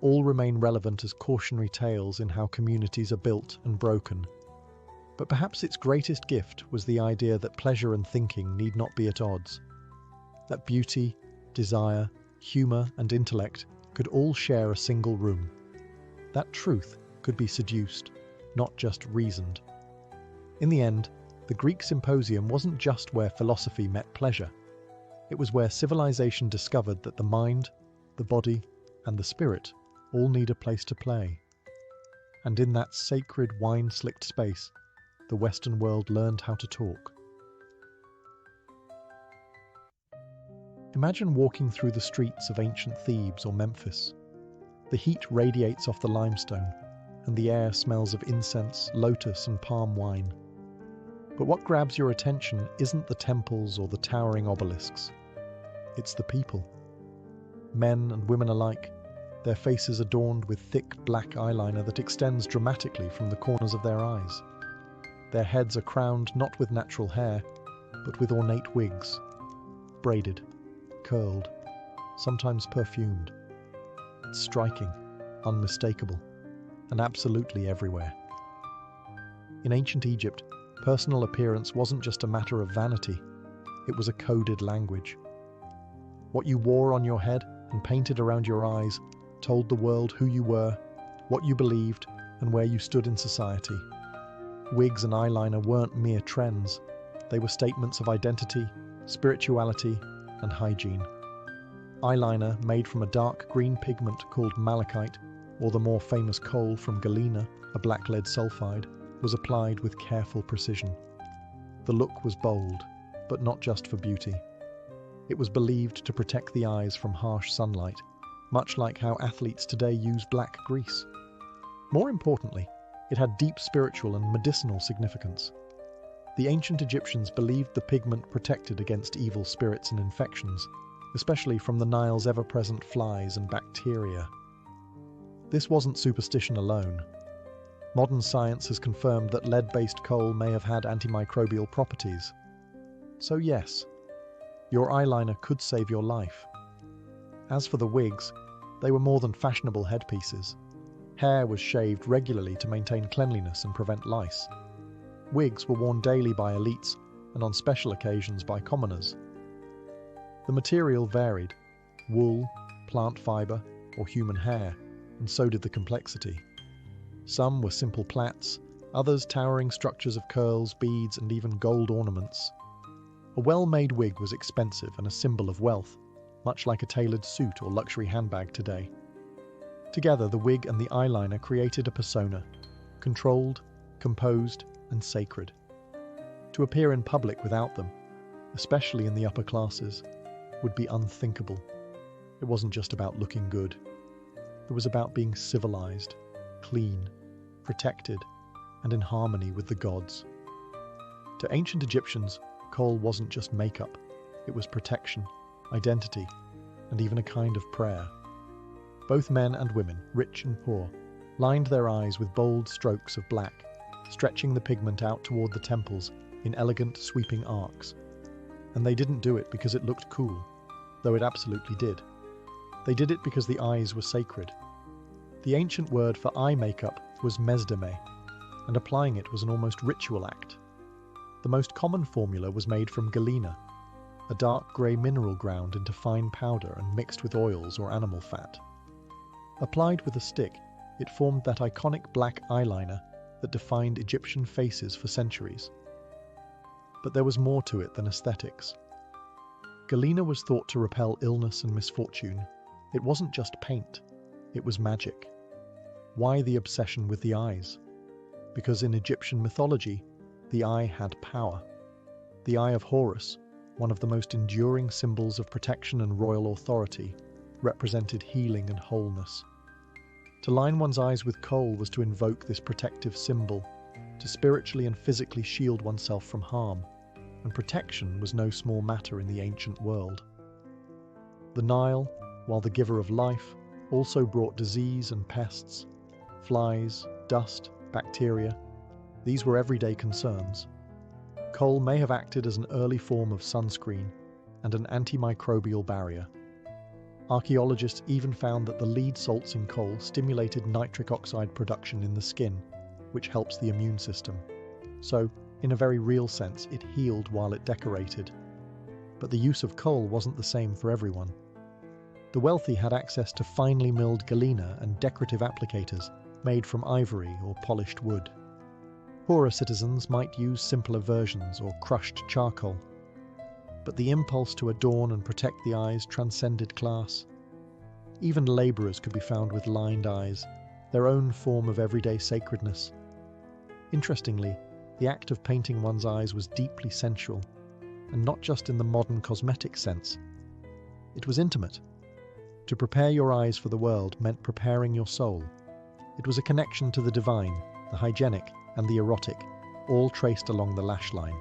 all remain relevant as cautionary tales in how communities are built and broken. But perhaps its greatest gift was the idea that pleasure and thinking need not be at odds. That beauty, desire, humour, and intellect could all share a single room. That truth could be seduced, not just reasoned. In the end, the Greek Symposium wasn't just where philosophy met pleasure. It was where civilization discovered that the mind, the body, and the spirit all need a place to play. And in that sacred wine-slicked space, the Western world learned how to talk. Imagine walking through the streets of ancient Thebes or Memphis. The heat radiates off the limestone, and the air smells of incense, lotus, and palm wine. But what grabs your attention isn't the temples or the towering obelisks. It's the people. Men and women alike, their faces adorned with thick black eyeliner that extends dramatically from the corners of their eyes. Their heads are crowned not with natural hair, but with ornate wigs, braided, curled, sometimes perfumed. It's striking, unmistakable, and absolutely everywhere. In ancient Egypt, personal appearance wasn't just a matter of vanity, it was a coded language. What you wore on your head and painted around your eyes told the world who you were, what you believed, and where you stood in society. Wigs and eyeliner weren't mere trends, they were statements of identity, spirituality, and hygiene. Eyeliner, made from a dark green pigment called malachite, or the more famous coal from galena, a black lead sulfide, was applied with careful precision. The look was bold, but not just for beauty. It was believed to protect the eyes from harsh sunlight, much like how athletes today use black grease. More importantly, it had deep spiritual and medicinal significance. The ancient Egyptians believed the pigment protected against evil spirits and infections, especially from the Nile's ever-present flies and bacteria. This wasn't superstition alone. Modern science has confirmed that lead-based coal may have had antimicrobial properties. So yes, your eyeliner could save your life. As for the wigs, they were more than fashionable headpieces. Hair was shaved regularly to maintain cleanliness and prevent lice. Wigs were worn daily by elites and on special occasions by commoners. The material varied: wool, plant fibre, or human hair, and so did the complexity. Some were simple plaits, others towering structures of curls, beads, and even gold ornaments. A well-made wig was expensive and a symbol of wealth, much like a tailored suit or luxury handbag today. Together, the wig and the eyeliner created a persona, controlled, composed, and sacred. To appear in public without them, especially in the upper classes, would be unthinkable. It wasn't just about looking good. It was about being civilized, clean, protected, and in harmony with the gods. To ancient Egyptians, kohl wasn't just makeup. It was protection, identity, and even a kind of prayer. Both men and women, rich and poor, lined their eyes with bold strokes of black, stretching the pigment out toward the temples in elegant, sweeping arcs. And they didn't do it because it looked cool, though it absolutely did. They did it because the eyes were sacred. The ancient word for eye makeup was mesdeme, and applying it was an almost ritual act. The most common formula was made from galena, a dark grey mineral ground into fine powder and mixed with oils or animal fat. Applied with a stick, it formed that iconic black eyeliner that defined Egyptian faces for centuries. But there was more to it than aesthetics. Galena was thought to repel illness and misfortune. It wasn't just paint, it was magic. Why the obsession with the eyes? Because in Egyptian mythology, the eye had power. The eye of Horus, one of the most enduring symbols of protection and royal authority, represented healing and wholeness. To line one's eyes with kohl was to invoke this protective symbol, to spiritually and physically shield oneself from harm, and protection was no small matter in the ancient world. The Nile, while the giver of life, also brought disease and pests, flies, dust, bacteria. These were everyday concerns. Kohl may have acted as an early form of sunscreen and an antimicrobial barrier. Archaeologists even found that the lead salts in kohl stimulated nitric oxide production in the skin, which helps the immune system. So, in a very real sense, it healed while it decorated. But the use of kohl wasn't the same for everyone. The wealthy had access to finely milled galena and decorative applicators made from ivory or polished wood. Poorer citizens might use simpler versions or crushed charcoal. But the impulse to adorn and protect the eyes transcended class. Even labourers could be found with lined eyes, their own form of everyday sacredness. Interestingly, the act of painting one's eyes was deeply sensual, and not just in the modern cosmetic sense. It was intimate. To prepare your eyes for the world meant preparing your soul. It was a connection to the divine, the hygienic, and the erotic, all traced along the lash line.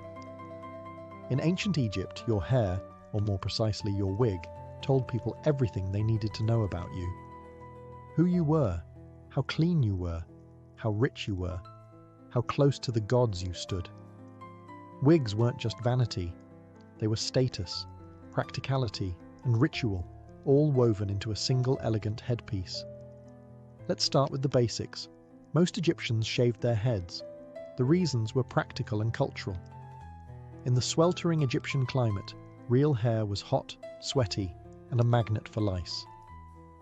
In ancient Egypt, your hair, or more precisely your wig, told people everything they needed to know about you. who you were, how clean you were, how rich you were, how close to the gods you stood. Wigs weren't just vanity, they were status, practicality, and ritual, all woven into a single elegant headpiece. Let's start with the basics. Most Egyptians shaved their heads. The reasons were practical and cultural. In the sweltering Egyptian climate, real hair was hot, sweaty, and a magnet for lice.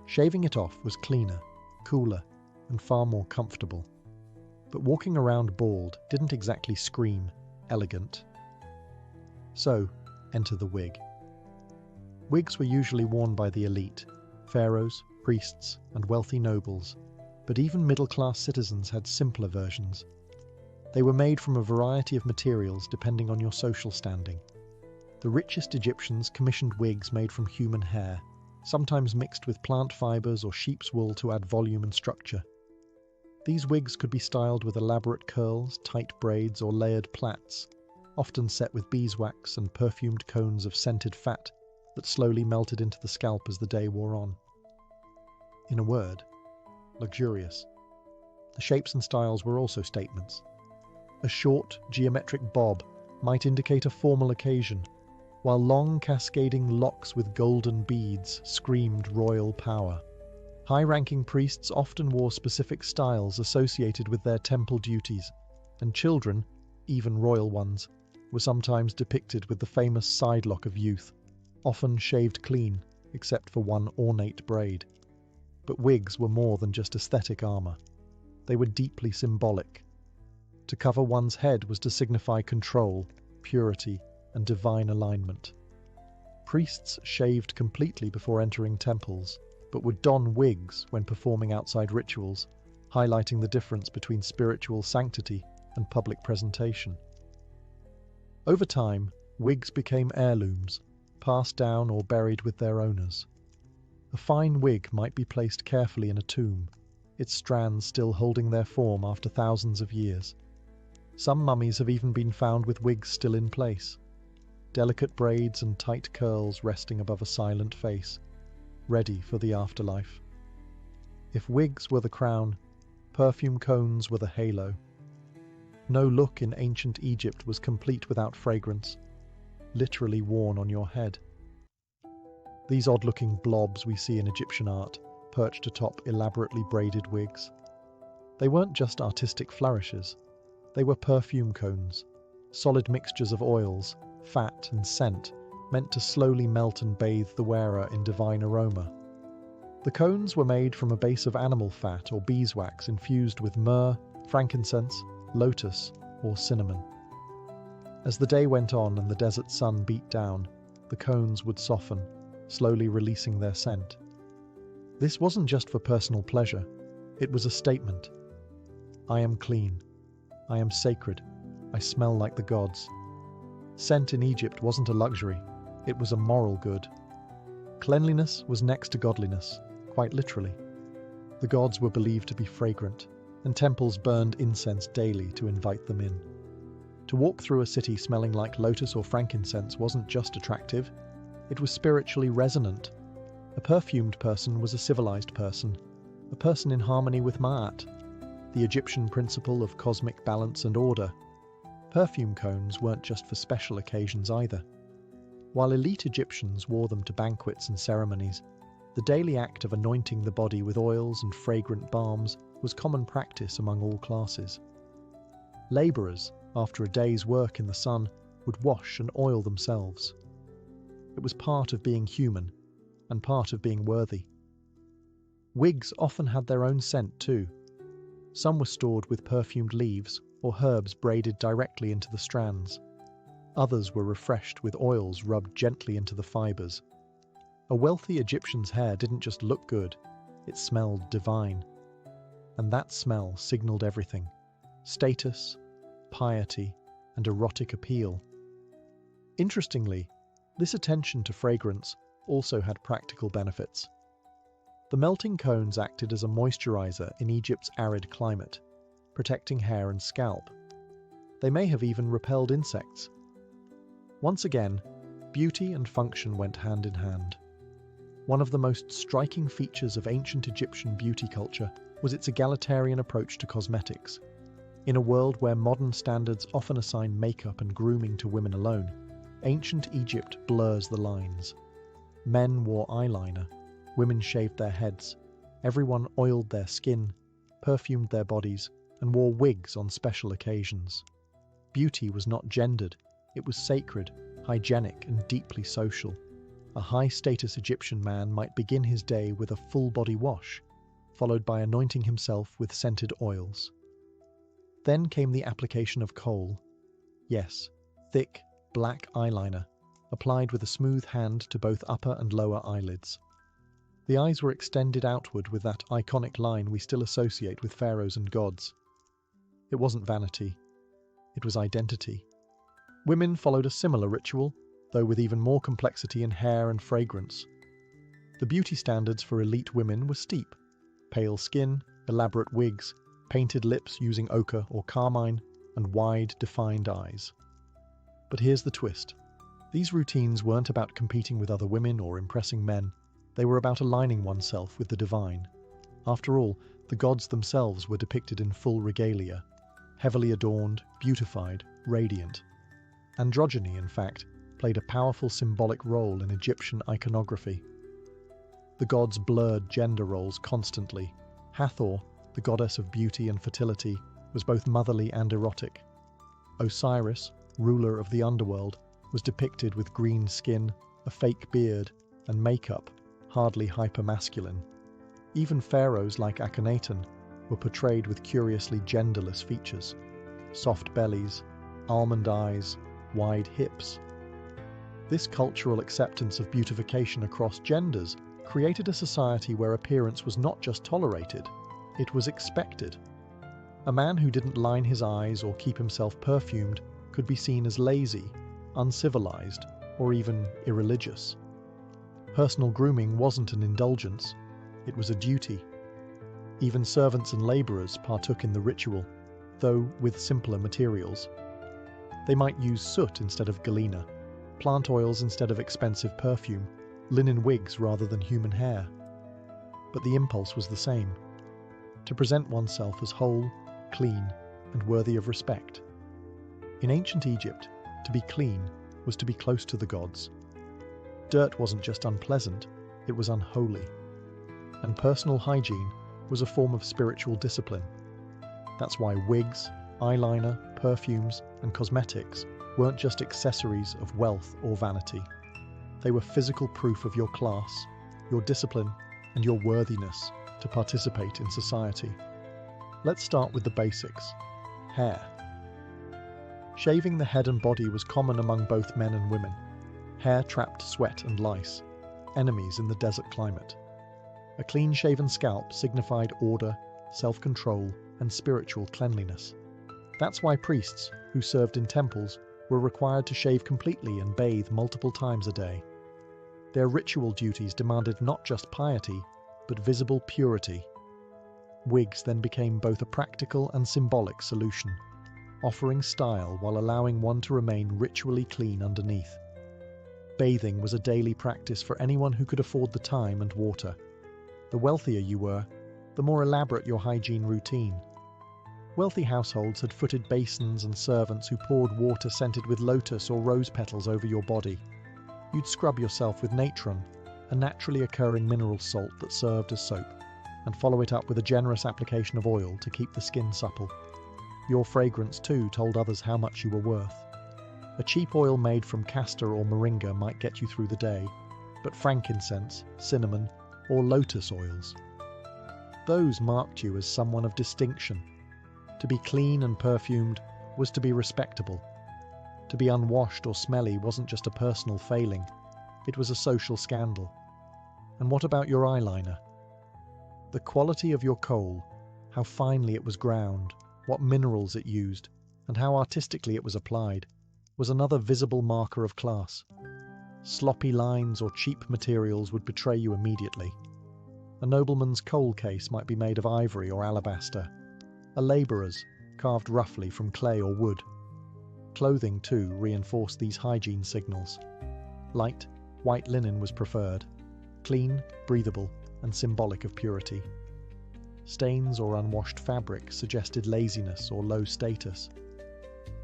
Shaving it off was cleaner, cooler, and far more comfortable. But walking around bald didn't exactly scream elegant. So, enter the wig. Wigs were usually worn by the elite, pharaohs, priests, and wealthy nobles, but even middle-class citizens had simpler versions. They were made from a variety of materials depending on your social standing. The richest Egyptians commissioned wigs made from human hair, sometimes mixed with plant fibers or sheep's wool to add volume and structure. These wigs could be styled with elaborate curls, tight braids, or layered plaits, often set with beeswax and perfumed cones of scented fat that slowly melted into the scalp as the day wore on. In a word, luxurious. The shapes and styles were also statements. A short, geometric bob might indicate a formal occasion, while long cascading locks with golden beads screamed royal power. High-ranking priests often wore specific styles associated with their temple duties, and children, even royal ones, were sometimes depicted with the famous side lock of youth, often shaved clean, except for one ornate braid. But wigs were more than just aesthetic armour. They were deeply symbolic. To cover one's head was to signify control, purity, and divine alignment. Priests shaved completely before entering temples, but would don wigs when performing outside rituals, highlighting the difference between spiritual sanctity and public presentation. Over time, wigs became heirlooms, passed down or buried with their owners. A fine wig might be placed carefully in a tomb, its strands still holding their form after thousands of years. Some mummies have even been found with wigs still in place, delicate braids and tight curls resting above a silent face, ready for the afterlife. If wigs were the crown, perfume cones were the halo. No look in ancient Egypt was complete without fragrance, literally worn on your head. These odd-looking blobs we see in Egyptian art, perched atop elaborately braided wigs. They weren't just artistic flourishes, they were perfume cones, solid mixtures of oils, fat and scent, meant to slowly melt and bathe the wearer in divine aroma. The cones were made from a base of animal fat or beeswax infused with myrrh, frankincense, lotus, or cinnamon. As the day went on and the desert sun beat down, the cones would soften, slowly releasing their scent. This wasn't just for personal pleasure, it was a statement. I am clean. I am sacred. I smell like the gods. Scent in Egypt wasn't a luxury, it was a moral good. Cleanliness was next to godliness, quite literally. The gods were believed to be fragrant, and temples burned incense daily to invite them in. To walk through a city smelling like lotus or frankincense wasn't just attractive, it was spiritually resonant. A perfumed person was a civilized person, a person in harmony with Ma'at, the Egyptian principle of cosmic balance and order. Perfume cones weren't just for special occasions either. While elite Egyptians wore them to banquets and ceremonies, the daily act of anointing the body with oils and fragrant balms was common practice among all classes. Labourers, after a day's work in the sun, would wash and oil themselves. It was part of being human, and part of being worthy. Wigs often had their own scent too. Some were stored with perfumed leaves or herbs braided directly into the strands. Others were refreshed with oils rubbed gently into the fibres. A wealthy Egyptian's hair didn't just look good, it smelled divine. And that smell signalled everything: status, piety, and erotic appeal. Interestingly, this attention to fragrance also had practical benefits. The melting cones acted as a moisturizer in Egypt's arid climate, protecting hair and scalp. They may have even repelled insects. Once again, beauty and function went hand in hand. One of the most striking features of ancient Egyptian beauty culture was its egalitarian approach to cosmetics. In a world where modern standards often assign makeup and grooming to women alone, ancient Egypt blurs the lines. Men wore eyeliner, women shaved their heads, everyone oiled their skin, perfumed their bodies, and wore wigs on special occasions. Beauty was not gendered, it was sacred, hygienic, and deeply social. A high-status Egyptian man might begin his day with a full-body wash, followed by anointing himself with scented oils. Then came the application of kohl. Yes, thick, black eyeliner, applied with a smooth hand to both upper and lower eyelids. The eyes were extended outward with that iconic line we still associate with pharaohs and gods. It wasn't vanity, it was identity. Women followed a similar ritual, though with even more complexity in hair and fragrance. The beauty standards for elite women were steep: pale skin, elaborate wigs, painted lips using ochre or carmine, and wide, defined eyes. But here's the twist. These routines weren't about competing with other women or impressing men. They were about aligning oneself with the divine. After all, the gods themselves were depicted in full regalia, heavily adorned, beautified, radiant. Androgyny, in fact, played a powerful symbolic role in Egyptian iconography. The gods blurred gender roles constantly. Hathor, the goddess of beauty and fertility, was both motherly and erotic. Osiris, ruler of the underworld, was depicted with green skin, a fake beard, and makeup, hardly hypermasculine. Even pharaohs like Akhenaten were portrayed with curiously genderless features: soft bellies, almond eyes, wide hips. This cultural acceptance of beautification across genders created a society where appearance was not just tolerated, it was expected. A man who didn't line his eyes or keep himself perfumed could be seen as lazy, uncivilized, or even irreligious. Personal grooming wasn't an indulgence, it was a duty. Even servants and laborers partook in the ritual, though with simpler materials. They might use soot instead of galena, plant oils instead of expensive perfume, linen wigs rather than human hair. But the impulse was the same: to present oneself as whole, clean, and worthy of respect. In ancient Egypt, to be clean was to be close to the gods. Dirt wasn't just unpleasant, it was unholy. And personal hygiene was a form of spiritual discipline. That's why wigs, eyeliner, perfumes, and cosmetics weren't just accessories of wealth or vanity. They were physical proof of your class, your discipline, and your worthiness to participate in society. Let's start with the basics. Hair. Shaving the head and body was common among both men and women. Hair trapped sweat and lice, enemies in the desert climate. A clean-shaven scalp signified order, self-control, and spiritual cleanliness. That's why priests, who served in temples, were required to shave completely and bathe multiple times a day. Their ritual duties demanded not just piety, but visible purity. Wigs then became both a practical and symbolic solution, offering style while allowing one to remain ritually clean underneath. Bathing was a daily practice for anyone who could afford the time and water. The wealthier you were, the more elaborate your hygiene routine. Wealthy households had footed basins and servants who poured water scented with lotus or rose petals over your body. You'd scrub yourself with natron, a naturally occurring mineral salt that served as soap, and follow it up with a generous application of oil to keep the skin supple. Your fragrance, too, told others how much you were worth. A cheap oil made from castor or moringa might get you through the day, but frankincense, cinnamon, or lotus oils, those marked you as someone of distinction. To be clean and perfumed was to be respectable. To be unwashed or smelly wasn't just a personal failing, it was a social scandal. And what about your eyeliner? The quality of your kohl, how finely it was ground, what minerals it used, and how artistically it was applied, was another visible marker of class. Sloppy lines or cheap materials would betray you immediately. A nobleman's kohl case might be made of ivory or alabaster. A labourer's, carved roughly from clay or wood. Clothing, too, reinforced these hygiene signals. Light, white linen was preferred. clean, breathable, and symbolic of purity. Stains or unwashed fabric suggested laziness or low status.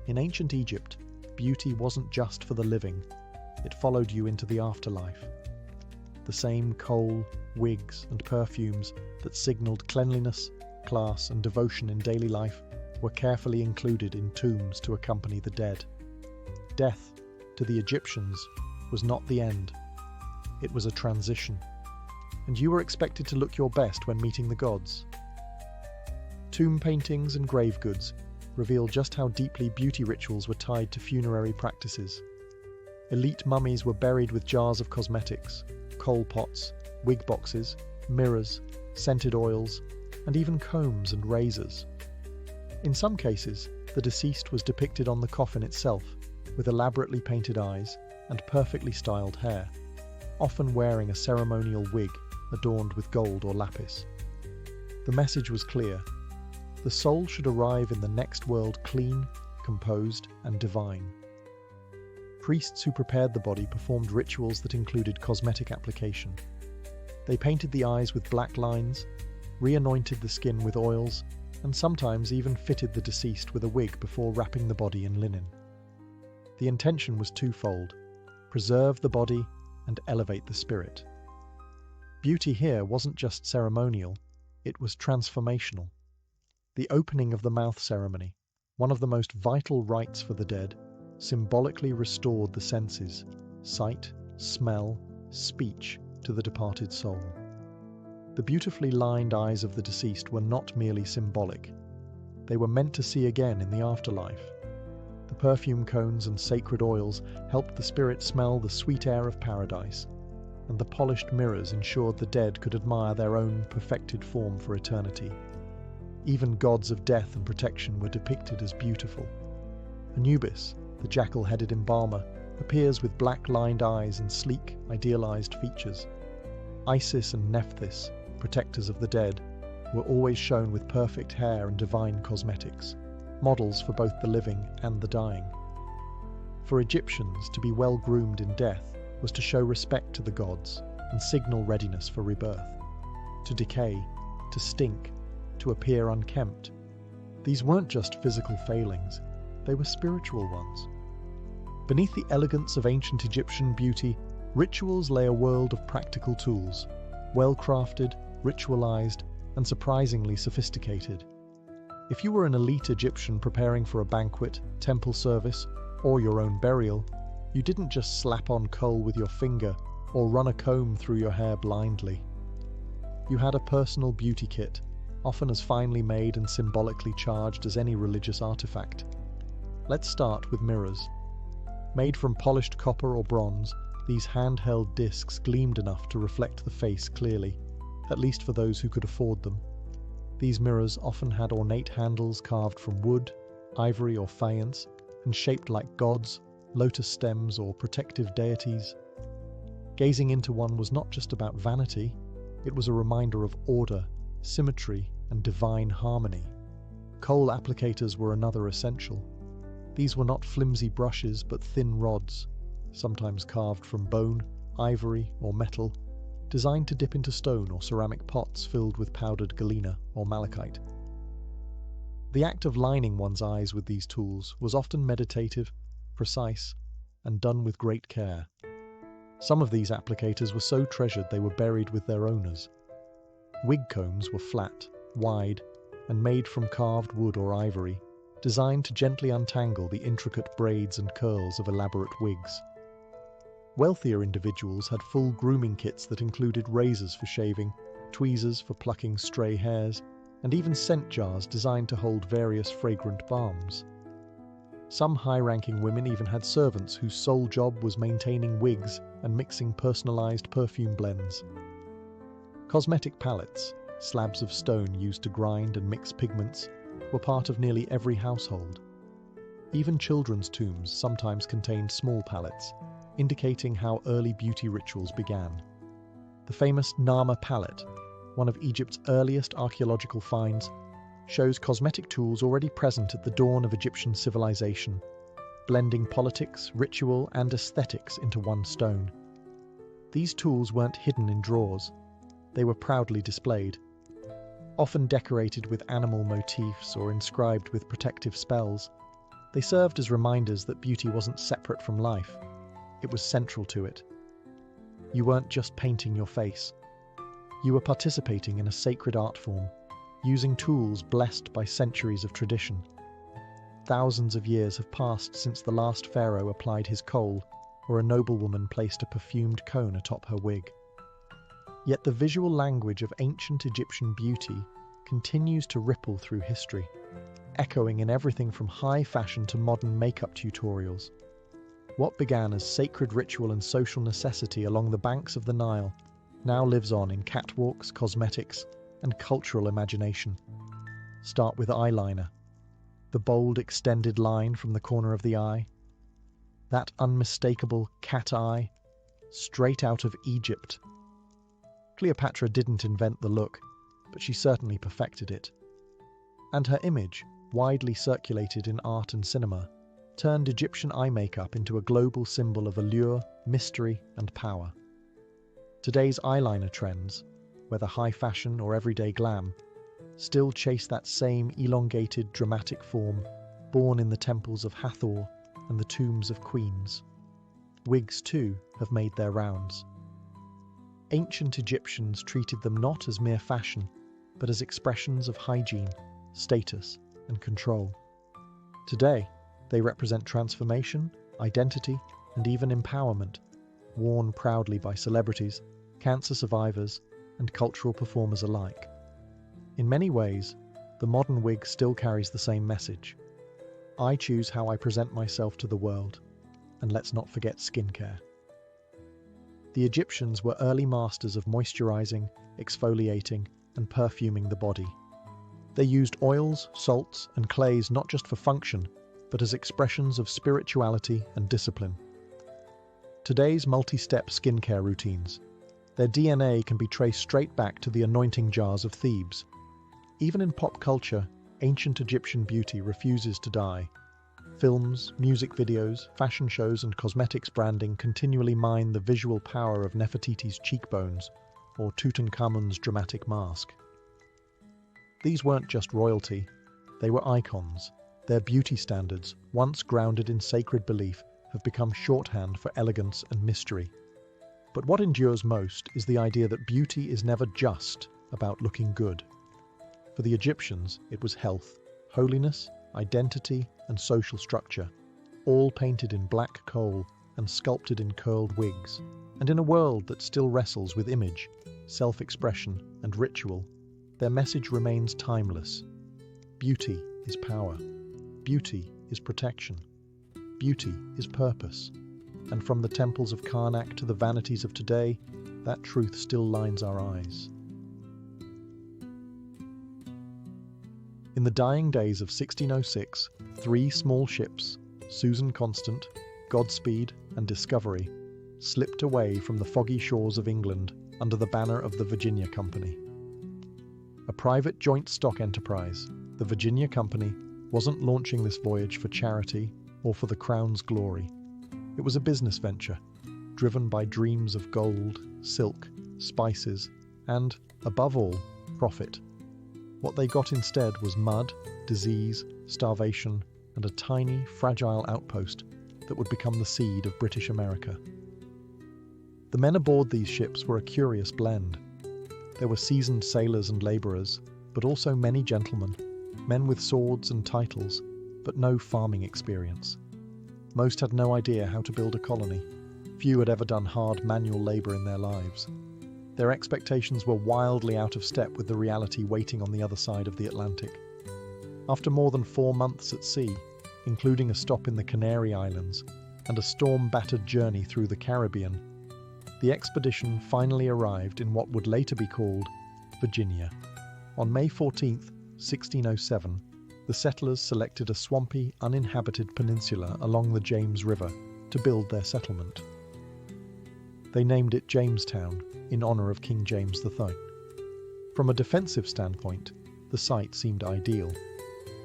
In ancient Egypt, beauty wasn't just for the living, it followed you into the afterlife. The same kohl, wigs, and perfumes that signaled cleanliness, class, and devotion in daily life were carefully included in tombs to accompany the dead. Death, to the Egyptians, was not the end. It was a transition, and you were expected to look your best when meeting the gods. Tomb paintings and grave goods reveal just how deeply beauty rituals were tied to funerary practices. Elite mummies were buried with jars of cosmetics, coal pots, wig boxes, mirrors, scented oils, and even combs and razors. In some cases, the deceased was depicted on the coffin itself, with elaborately painted eyes and perfectly styled hair, often wearing a ceremonial wig adorned with gold or lapis. The message was clear. The soul should arrive in the next world clean, composed, and divine. Priests who prepared the body performed rituals that included cosmetic application. They painted the eyes with black lines, re-anointed the skin with oils, and sometimes even fitted the deceased with a wig before wrapping the body in linen. The intention was twofold: preserve the body and elevate the spirit. Beauty here wasn't just ceremonial, it was transformational. The opening of the mouth ceremony, one of the most vital rites for the dead, symbolically restored the senses, sight, smell, speech, to the departed soul. The beautifully lined eyes of the deceased were not merely symbolic. They were meant to see again in the afterlife. The perfume cones and sacred oils helped the spirit smell the sweet air of paradise, and the polished mirrors ensured the dead could admire their own perfected form for eternity. Even gods of death and protection were depicted as beautiful. Anubis, the jackal-headed embalmer, appears with black-lined eyes and sleek, idealized features. Isis and Nephthys, protectors of the dead, were always shown with perfect hair and divine cosmetics, models for both the living and the dying. For Egyptians, to be well-groomed in death was to show respect to the gods and signal readiness for rebirth. To decay, to stink, to appear unkempt. These weren't just physical failings, they were spiritual ones. Beneath the elegance of ancient Egyptian beauty, rituals lay a world of practical tools, well-crafted, ritualized, and surprisingly sophisticated. If you were an elite Egyptian preparing for a banquet, temple service, or your own burial, you didn't just slap on kohl with your finger or run a comb through your hair blindly. You had a personal beauty kit, often as finely made and symbolically charged as any religious artifact. Let's start with mirrors. Made from polished copper or bronze, these handheld discs gleamed enough to reflect the face clearly, at least for those who could afford them. These mirrors often had ornate handles carved from wood, ivory, or faience, and shaped like gods, lotus stems, or protective deities. Gazing into one was not just about vanity, it was a reminder of order, symmetry, and divine harmony. Kohl applicators were another essential. These were not flimsy brushes but thin rods, sometimes carved from bone, ivory, or metal, designed to dip into stone or ceramic pots filled with powdered galena or malachite. The act of lining one's eyes with these tools was often meditative, precise, and done with great care. Some of these applicators were so treasured they were buried with their owners. Wig combs were flat, wide, and made from carved wood or ivory, designed to gently untangle the intricate braids and curls of elaborate wigs. Wealthier individuals had full grooming kits that included razors for shaving, tweezers for plucking stray hairs, and even scent jars designed to hold various fragrant balms. Some high-ranking women even had servants whose sole job was maintaining wigs and mixing personalized perfume blends. Cosmetic palettes, slabs of stone used to grind and mix pigments, were part of nearly every household. Even children's tombs sometimes contained small palettes, indicating how early beauty rituals began. The famous Nama palette, one of Egypt's earliest archaeological finds, shows cosmetic tools already present at the dawn of Egyptian civilization, blending politics, ritual, and aesthetics into one stone. These tools weren't hidden in drawers. They were proudly displayed, often decorated with animal motifs or inscribed with protective spells. They served as reminders that beauty wasn't separate from life. It was central to it. You weren't just painting your face. You were participating in a sacred art form, using tools blessed by centuries of tradition. Thousands of years have passed since the last pharaoh applied his kohl, or a noblewoman placed a perfumed cone atop her wig. Yet the visual language of ancient Egyptian beauty continues to ripple through history, echoing in everything from high fashion to modern makeup tutorials. What began as sacred ritual and social necessity along the banks of the Nile now lives on in catwalks, cosmetics, and cultural imagination. Start with eyeliner, the bold extended line from the corner of the eye. That unmistakable cat eye, straight out of Egypt. Cleopatra didn't invent the look, but she certainly perfected it. And her image, widely circulated in art and cinema, turned Egyptian eye makeup into a global symbol of allure, mystery, and power. Today's eyeliner trends, whether high fashion or everyday glam, still chase that same elongated, dramatic form born in the temples of Hathor and the tombs of queens. Wigs, too, have made their rounds. Ancient Egyptians treated them not as mere fashion, but as expressions of hygiene, status, and control. Today, they represent transformation, identity, and even empowerment, worn proudly by celebrities, cancer survivors, and cultural performers alike. In many ways, the modern wig still carries the same message. I choose how I present myself to the world, and let's not forget skincare. The Egyptians were early masters of moisturizing, exfoliating, and perfuming the body. They used oils, salts, and clays not just for function, but as expressions of spirituality and discipline. Today's multi-step skincare routines, their DNA can be traced straight back to the anointing jars of Thebes. Even in pop culture, ancient Egyptian beauty refuses to die. Films, music videos, fashion shows, and cosmetics branding continually mine the visual power of Nefertiti's cheekbones or Tutankhamun's dramatic mask. These weren't just royalty, they were icons. Their beauty standards, once grounded in sacred belief, have become shorthand for elegance and mystery. But what endures most is the idea that beauty is never just about looking good. For the Egyptians, it was health, holiness, identity, and social structure, all painted in black coal and sculpted in curled wigs. And in a world that still wrestles with image, self-expression, and ritual, their message remains timeless. Beauty is power. Beauty is protection. Beauty is purpose. And from the temples of Karnak to the vanities of today, that truth still lines our eyes. In the dying days of 1606, 3 small ships, Susan Constant, Godspeed, and Discovery, slipped away from the foggy shores of England under the banner of the Virginia Company. A private joint stock enterprise, the Virginia Company wasn't launching this voyage for charity or for the Crown's glory. It was a business venture, driven by dreams of gold, silk, spices, and, above all, profit. What they got instead was mud, disease, starvation, and a tiny, fragile outpost that would become the seed of British America. The men aboard these ships were a curious blend. There were seasoned sailors and labourers, but also many gentlemen, men with swords and titles, but no farming experience. Most had no idea how to build a colony. Few had ever done hard manual labour in their lives. Their expectations were wildly out of step with the reality waiting on the other side of the Atlantic. After more than 4 months at sea, including a stop in the Canary Islands and a storm-battered journey through the Caribbean, the expedition finally arrived in what would later be called Virginia. On May 14th, 1607, the settlers selected a swampy, uninhabited peninsula along the James River to build their settlement. They named it Jamestown, in honour of King James III. From a defensive standpoint, the site seemed ideal.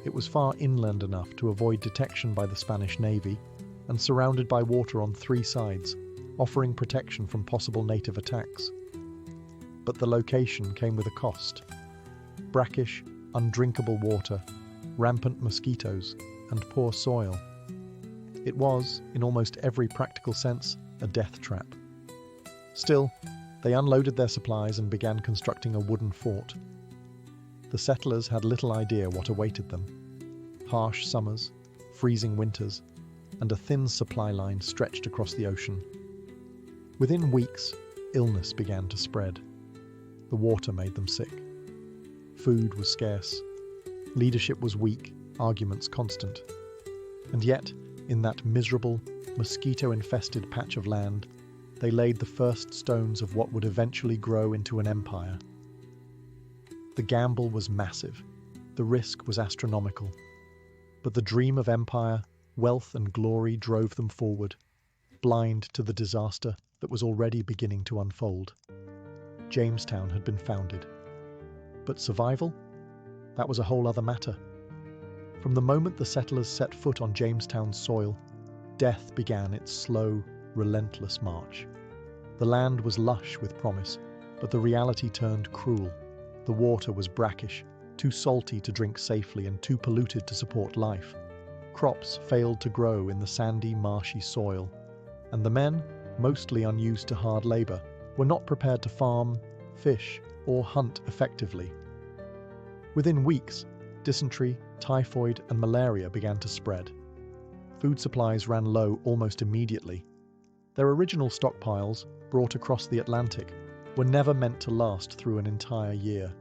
It was far inland enough to avoid detection by the Spanish Navy, and surrounded by water on 3 sides, offering protection from possible native attacks. But the location came with a cost. Brackish, undrinkable water, rampant mosquitoes, and poor soil. It was, in almost every practical sense, a death trap. Still, they unloaded their supplies and began constructing a wooden fort. The settlers had little idea what awaited them. Harsh summers, freezing winters, and a thin supply line stretched across the ocean. Within weeks, illness began to spread. The water made them sick. Food was scarce. Leadership was weak, arguments constant. And yet, in that miserable, mosquito-infested patch of land, they laid the first stones of what would eventually grow into an empire. The gamble was massive. The risk was astronomical. But the dream of empire, wealth and glory drove them forward, blind to the disaster that was already beginning to unfold. Jamestown had been founded. But survival? That was a whole other matter. From the moment the settlers set foot on Jamestown's soil, death began its slow, relentless march. The land was lush with promise, but the reality turned cruel. The water was brackish, too salty to drink safely and too polluted to support life. Crops failed to grow in the sandy, marshy soil, and the men, mostly unused to hard labor, were not prepared to farm, fish, or hunt effectively. Within weeks, dysentery, typhoid, and malaria began to spread. Food supplies ran low almost immediately. Their original stockpiles, brought across the Atlantic, were never meant to last through an entire year.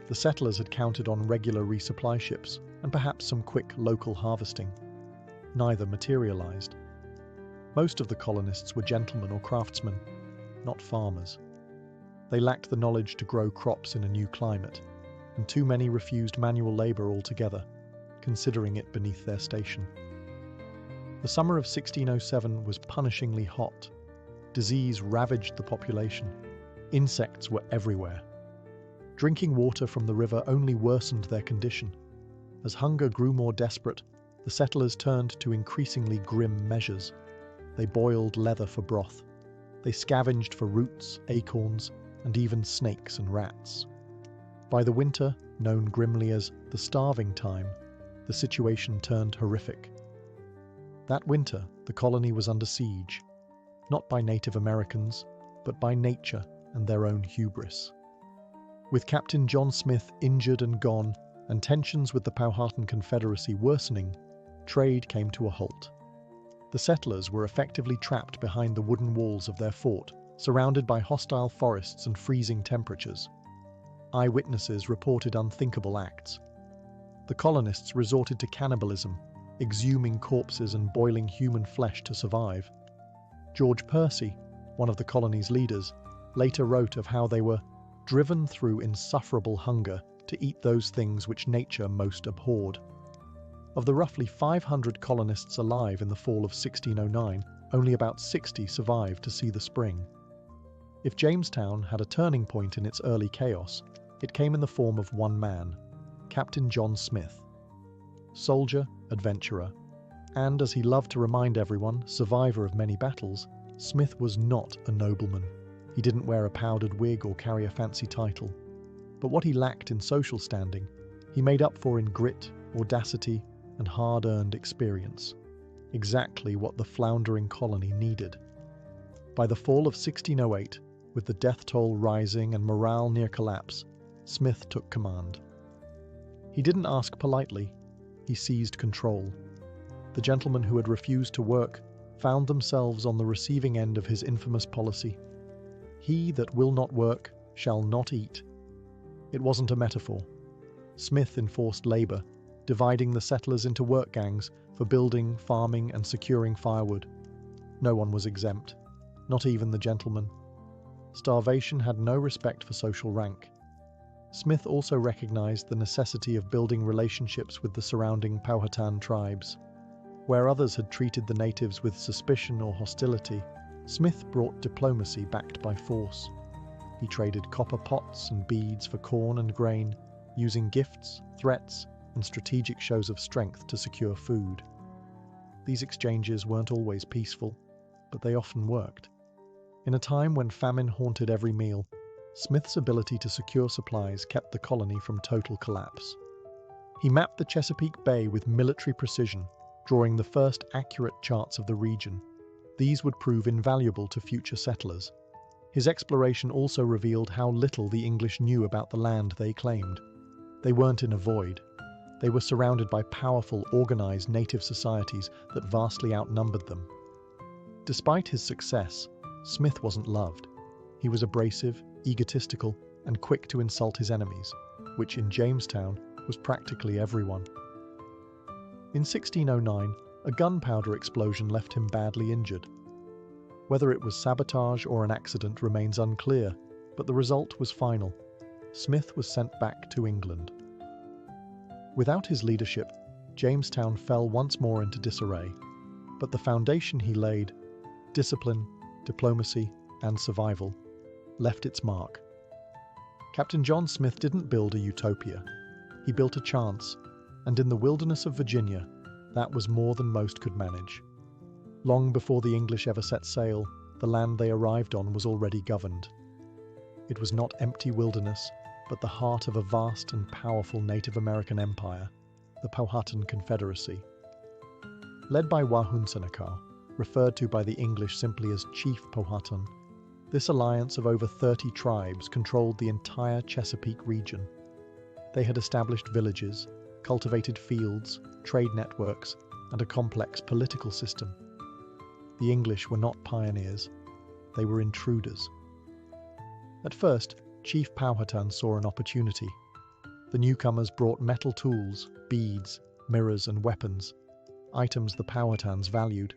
The settlers had counted on regular resupply ships and perhaps some quick local harvesting. Neither materialized. Most of the colonists were gentlemen or craftsmen, not farmers. They lacked the knowledge to grow crops in a new climate, and too many refused manual labor altogether, considering it beneath their station. The summer of 1607 was punishingly hot. Disease ravaged the population. Insects were everywhere. Drinking water from the river only worsened their condition. As hunger grew more desperate, the settlers turned to increasingly grim measures. They boiled leather for broth. They scavenged for roots, acorns, and even snakes and rats. By the winter, known grimly as the starving time, the situation turned horrific. That winter, the colony was under siege, not by Native Americans, but by nature and their own hubris. With Captain John Smith injured and gone, and tensions with the Powhatan Confederacy worsening, trade came to a halt. The settlers were effectively trapped behind the wooden walls of their fort, surrounded by hostile forests and freezing temperatures. Eyewitnesses reported unthinkable acts. The colonists resorted to cannibalism, exhuming corpses and boiling human flesh to survive. George Percy, one of the colony's leaders, later wrote of how they were driven through insufferable hunger to eat those things which nature most abhorred. Of the roughly 500 colonists alive in the fall of 1609, only about 60 survived to see the spring. If Jamestown had a turning point in its early chaos, it came in the form of one man, Captain John Smith. Soldier, adventurer, and, as he loved to remind everyone, survivor of many battles, Smith was not a nobleman. He didn't wear a powdered wig or carry a fancy title. But what he lacked in social standing, he made up for in grit, audacity, and hard-earned experience. Exactly what the floundering colony needed. By the fall of 1608, with the death toll rising and morale near collapse, Smith took command. He didn't ask politely, he seized control. The gentlemen who had refused to work found themselves on the receiving end of his infamous policy. He that will not work shall not eat. It wasn't a metaphor. Smith enforced labor, dividing the settlers into work gangs for building, farming, and securing firewood. No one was exempt, not even the gentlemen. Starvation had no respect for social rank. Smith also recognized the necessity of building relationships with the surrounding Powhatan tribes. Where others had treated the natives with suspicion or hostility, Smith brought diplomacy backed by force. He traded copper pots and beads for corn and grain, using gifts, threats, and strategic shows of strength to secure food. These exchanges weren't always peaceful, but they often worked. In a time when famine haunted every meal, Smith's ability to secure supplies kept the colony from total collapse. He mapped the Chesapeake Bay with military precision, drawing the first accurate charts of the region. These would prove invaluable to future settlers. His exploration also revealed how little the English knew about the land they claimed. They weren't in a void. They were surrounded by powerful, organized native societies that vastly outnumbered them. Despite his success, Smith wasn't loved. He was abrasive, egotistical, and quick to insult his enemies, which in Jamestown was practically everyone. In 1609, a gunpowder explosion left him badly injured. Whether it was sabotage or an accident remains unclear, but the result was final. Smith was sent back to England. Without his leadership, Jamestown fell once more into disarray, but the foundation he laid, discipline, diplomacy, and survival, left its mark. Captain John Smith didn't build a utopia. He built a chance, and in the wilderness of Virginia, that was more than most could manage. Long before the English ever set sail, the land they arrived on was already governed. It was not empty wilderness, but the heart of a vast and powerful Native American empire, the Powhatan Confederacy. Led by Wahunsenakau, referred to by the English simply as Chief Powhatan, this alliance of over 30 tribes controlled the entire Chesapeake region. They had established villages, cultivated fields, trade networks, and a complex political system. The English were not pioneers, they were intruders. At first, Chief Powhatan saw an opportunity. The newcomers brought metal tools, beads, mirrors, and weapons, items the Powhatans valued.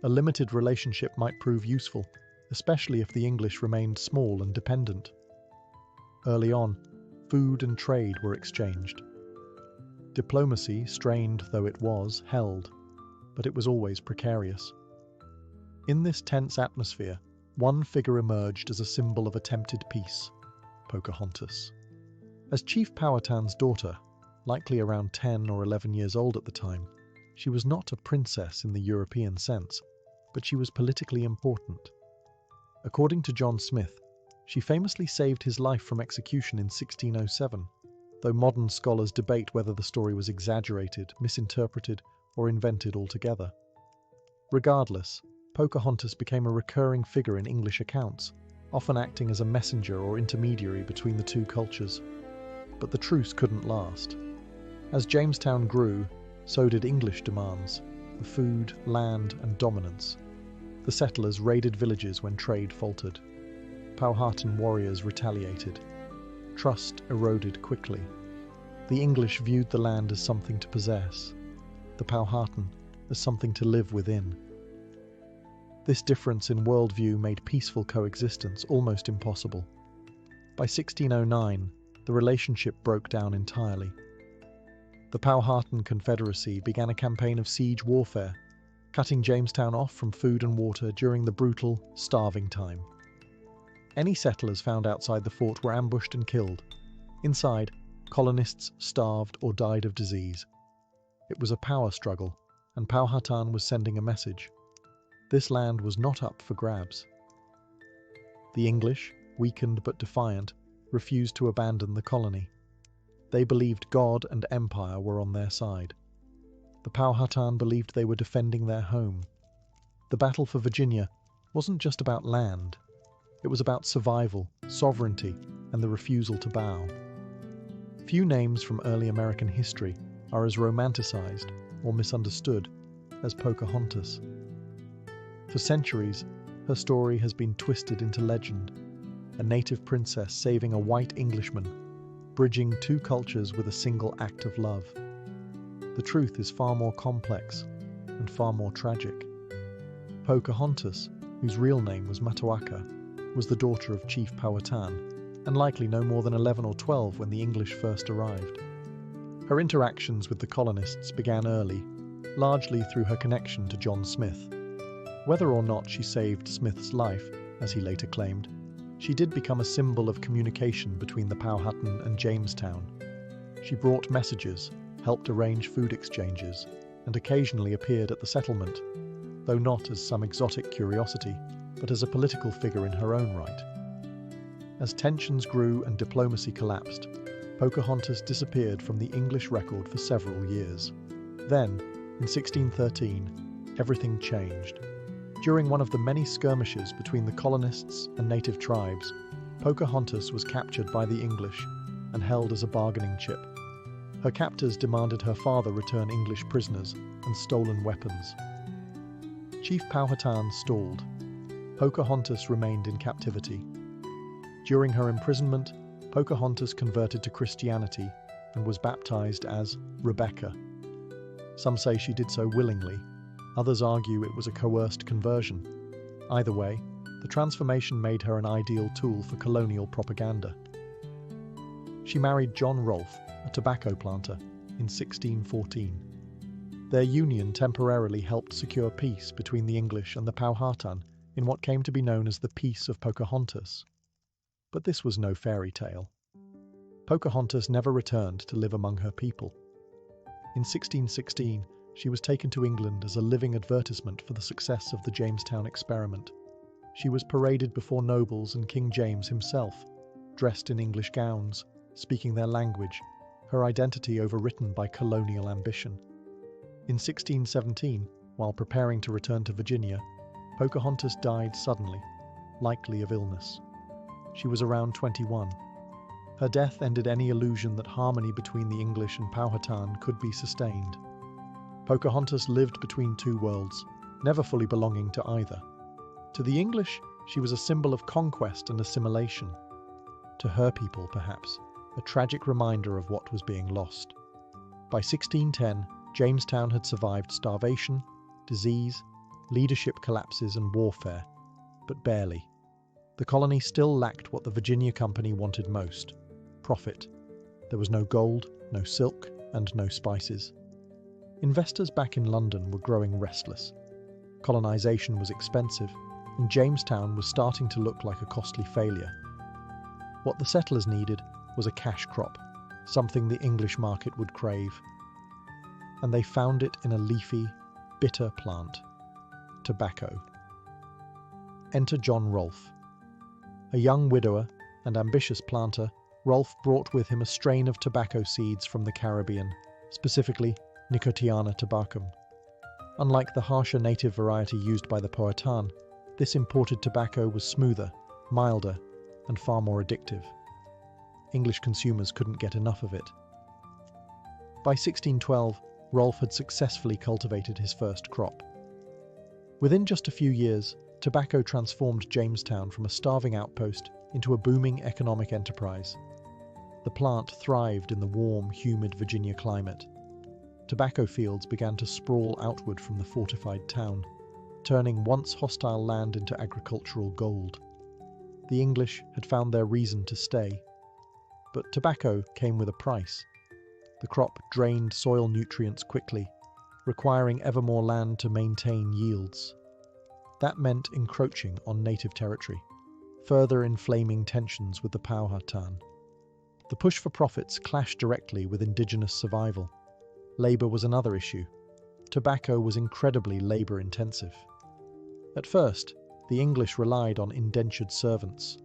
A limited relationship might prove useful, especially if the English remained small and dependent. Early on, food and trade were exchanged. Diplomacy, strained though it was, held, but it was always precarious. In this tense atmosphere, one figure emerged as a symbol of attempted peace: Pocahontas. As Chief Powhatan's daughter, likely around 10 or 11 years old at the time, she was not a princess in the European sense, but she was politically important. According to John Smith, she famously saved his life from execution in 1607, though modern scholars debate whether the story was exaggerated, misinterpreted, or invented altogether. Regardless, Pocahontas became a recurring figure in English accounts, often acting as a messenger or intermediary between the two cultures. But the truce couldn't last. As Jamestown grew, so did English demands for food, land, and dominance. The settlers raided villages when trade faltered. Powhatan warriors retaliated. Trust eroded quickly. The English viewed the land as something to possess, the Powhatan as something to live within. This difference in worldview made peaceful coexistence almost impossible. By 1609, the relationship broke down entirely. The Powhatan Confederacy began a campaign of siege warfare, cutting Jamestown off from food and water during the brutal, starving time. Any settlers found outside the fort were ambushed and killed. Inside, colonists starved or died of disease. It was a power struggle, and Powhatan was sending a message. This land was not up for grabs. The English, weakened but defiant, refused to abandon the colony. They believed God and empire were on their side. The Powhatan believed they were defending their home. The battle for Virginia wasn't just about land. It was about survival, sovereignty, and the refusal to bow. Few names from early American history are as romanticized or misunderstood as Pocahontas. For centuries, her story has been twisted into legend, a native princess saving a white Englishman, bridging two cultures with a single act of love. The truth is far more complex and far more tragic. Pocahontas, whose real name was Matoaka, was the daughter of Chief Powhatan, and likely no more than 11 or 12 when the English first arrived. Her interactions with the colonists began early, largely through her connection to John Smith. Whether or not she saved Smith's life, as he later claimed, she did become a symbol of communication between the Powhatan and Jamestown. She brought messages, helped arrange food exchanges, and occasionally appeared at the settlement, though not as some exotic curiosity, but as a political figure in her own right. As tensions grew and diplomacy collapsed, Pocahontas disappeared from the English record for several years. Then, in 1613, everything changed. During one of the many skirmishes between the colonists and native tribes, Pocahontas was captured by the English and held as a bargaining chip. Her captors demanded her father return English prisoners and stolen weapons. Chief Powhatan stalled. Pocahontas remained in captivity. During her imprisonment, Pocahontas converted to Christianity and was baptized as Rebecca. Some say she did so willingly. Others argue it was a coerced conversion. Either way, the transformation made her an ideal tool for colonial propaganda. She married John Rolfe, a tobacco planter, in 1614. Their union temporarily helped secure peace between the English and the Powhatan in what came to be known as the Peace of Pocahontas. But this was no fairy tale. Pocahontas never returned to live among her people. In 1616, she was taken to England as a living advertisement for the success of the Jamestown experiment. She was paraded before nobles and King James himself, dressed in English gowns, speaking their language, her identity overwritten by colonial ambition. In 1617, while preparing to return to Virginia, Pocahontas died suddenly, likely of illness. She was around 21. Her death ended any illusion that harmony between the English and Powhatan could be sustained. Pocahontas lived between two worlds, never fully belonging to either. To the English, she was a symbol of conquest and assimilation. To her people, perhaps, a tragic reminder of what was being lost. By 1610, Jamestown had survived starvation, disease, leadership collapses and warfare, but barely. The colony still lacked what the Virginia Company wanted most: profit. There was no gold, no silk, and no spices. Investors back in London were growing restless. Colonization was expensive, and Jamestown was starting to look like a costly failure. What the settlers needed was a cash crop, something the English market would crave. And they found it in a leafy, bitter plant: tobacco. Enter John Rolfe. A young widower and ambitious planter, Rolfe brought with him a strain of tobacco seeds from the Caribbean, specifically Nicotiana tabacum. Unlike the harsher native variety used by the Powhatan, this imported tobacco was smoother, milder, and far more addictive. English consumers couldn't get enough of it. By 1612, Rolfe had successfully cultivated his first crop. Within just a few years, tobacco transformed Jamestown from a starving outpost into a booming economic enterprise. The plant thrived in the warm, humid Virginia climate. Tobacco fields began to sprawl outward from the fortified town, turning once hostile land into agricultural gold. The English had found their reason to stay. But tobacco came with a price. The crop drained soil nutrients quickly, requiring ever more land to maintain yields. That meant encroaching on native territory, further inflaming tensions with the Powhatan. The push for profits clashed directly with indigenous survival. Labour was another issue. Tobacco was incredibly labour-intensive. At first, the English relied on indentured servants,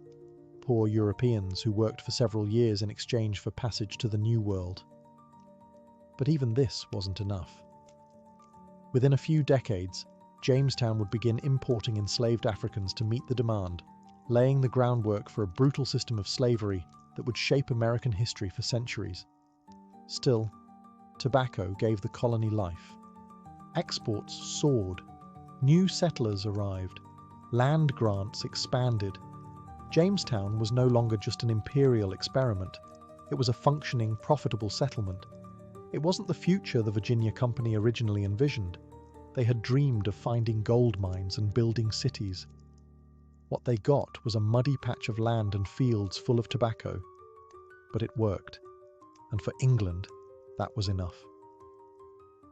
poor Europeans who worked for several years in exchange for passage to the New World. But even this wasn't enough. Within a few decades, Jamestown would begin importing enslaved Africans to meet the demand, laying the groundwork for a brutal system of slavery that would shape American history for centuries. Still, tobacco gave the colony life. Exports soared. New settlers arrived. Land grants expanded. Jamestown was no longer just an imperial experiment. It was a functioning, profitable settlement. It wasn't the future the Virginia Company originally envisioned. They had dreamed of finding gold mines and building cities. What they got was a muddy patch of land and fields full of tobacco. But it worked. And for England, that was enough.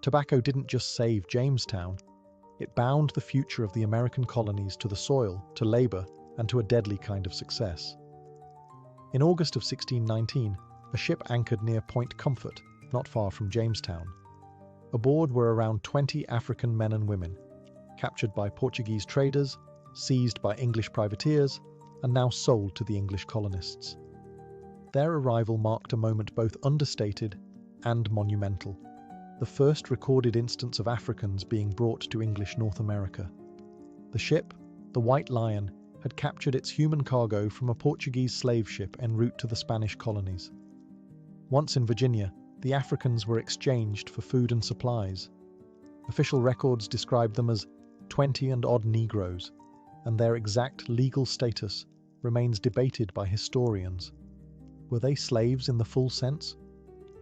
Tobacco didn't just save Jamestown. It bound the future of the American colonies to the soil, to labour, and to a deadly kind of success. In August of 1619, a ship anchored near Point Comfort, not far from Jamestown. Aboard were around 20 African men and women, captured by Portuguese traders, seized by English privateers, and now sold to the English colonists. Their arrival marked a moment both understated and monumental, the first recorded instance of Africans being brought to English North America. The ship, the White Lion, had captured its human cargo from a Portuguese slave ship en route to the Spanish colonies. Once in Virginia, the Africans were exchanged for food and supplies. Official records describe them as 20 and odd Negroes, and their exact legal status remains debated by historians. Were they slaves in the full sense,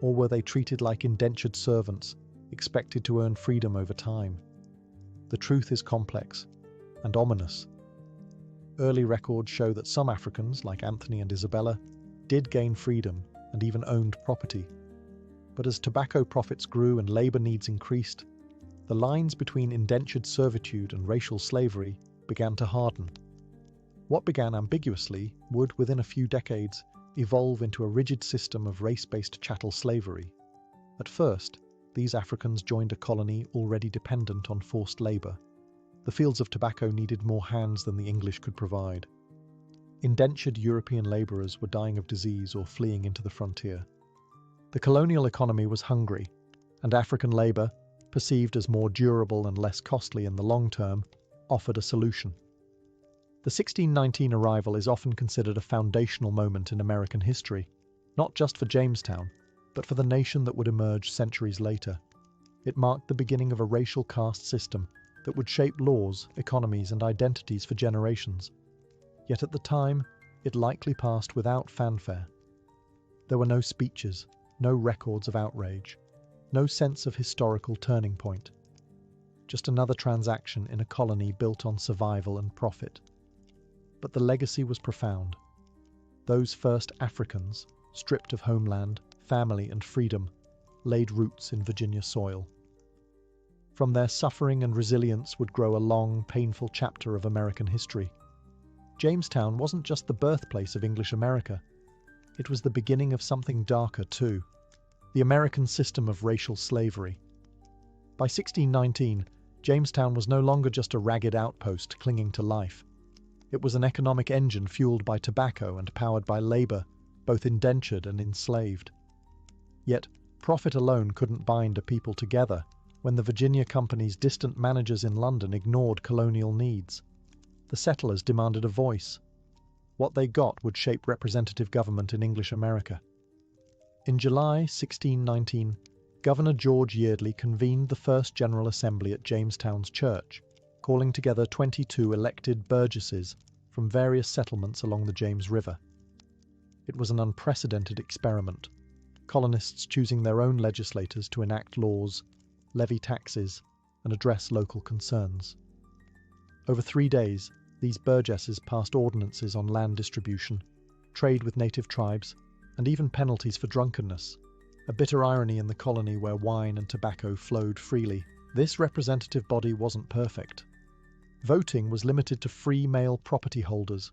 or were they treated like indentured servants, expected to earn freedom over time? The truth is complex and ominous. Early records show that some Africans, like Anthony and Isabella, did gain freedom and even owned property. But as tobacco profits grew and labor needs increased, the lines between indentured servitude and racial slavery began to harden. What began ambiguously would, within a few decades, evolve into a rigid system of race-based chattel slavery. At first, these Africans joined a colony already dependent on forced labor. The fields of tobacco needed more hands than the English could provide. Indentured European laborers were dying of disease or fleeing into the frontier. The colonial economy was hungry, and African labor, perceived as more durable and less costly in the long term, offered a solution. The 1619 arrival is often considered a foundational moment in American history, not just for Jamestown, but for the nation that would emerge centuries later. It marked the beginning of a racial caste system that would shape laws, economies, and identities for generations. Yet at the time, it likely passed without fanfare. There were no speeches, no records of outrage, no sense of historical turning point. Just another transaction in a colony built on survival and profit. But the legacy was profound. Those first Africans, stripped of homeland, family, and freedom, laid roots in Virginia soil. From their suffering and resilience would grow a long, painful chapter of American history. Jamestown wasn't just the birthplace of English America. It was the beginning of something darker too, the American system of racial slavery. By 1619, Jamestown was no longer just a ragged outpost clinging to life. It was an economic engine fueled by tobacco and powered by labor, both indentured and enslaved. Yet, profit alone couldn't bind a people together when the Virginia Company's distant managers in London ignored colonial needs. The settlers demanded a voice. What they got would shape representative government in English America. In July 1619, Governor George Yeardley convened the First General Assembly at Jamestown's church, calling together 22 elected burgesses from various settlements along the James River. It was an unprecedented experiment, colonists choosing their own legislators to enact laws, levy taxes, and address local concerns. Over 3 days, these burgesses passed ordinances on land distribution, trade with native tribes, and even penalties for drunkenness, a bitter irony in the colony where wine and tobacco flowed freely. This representative body wasn't perfect. Voting was limited to free male property holders,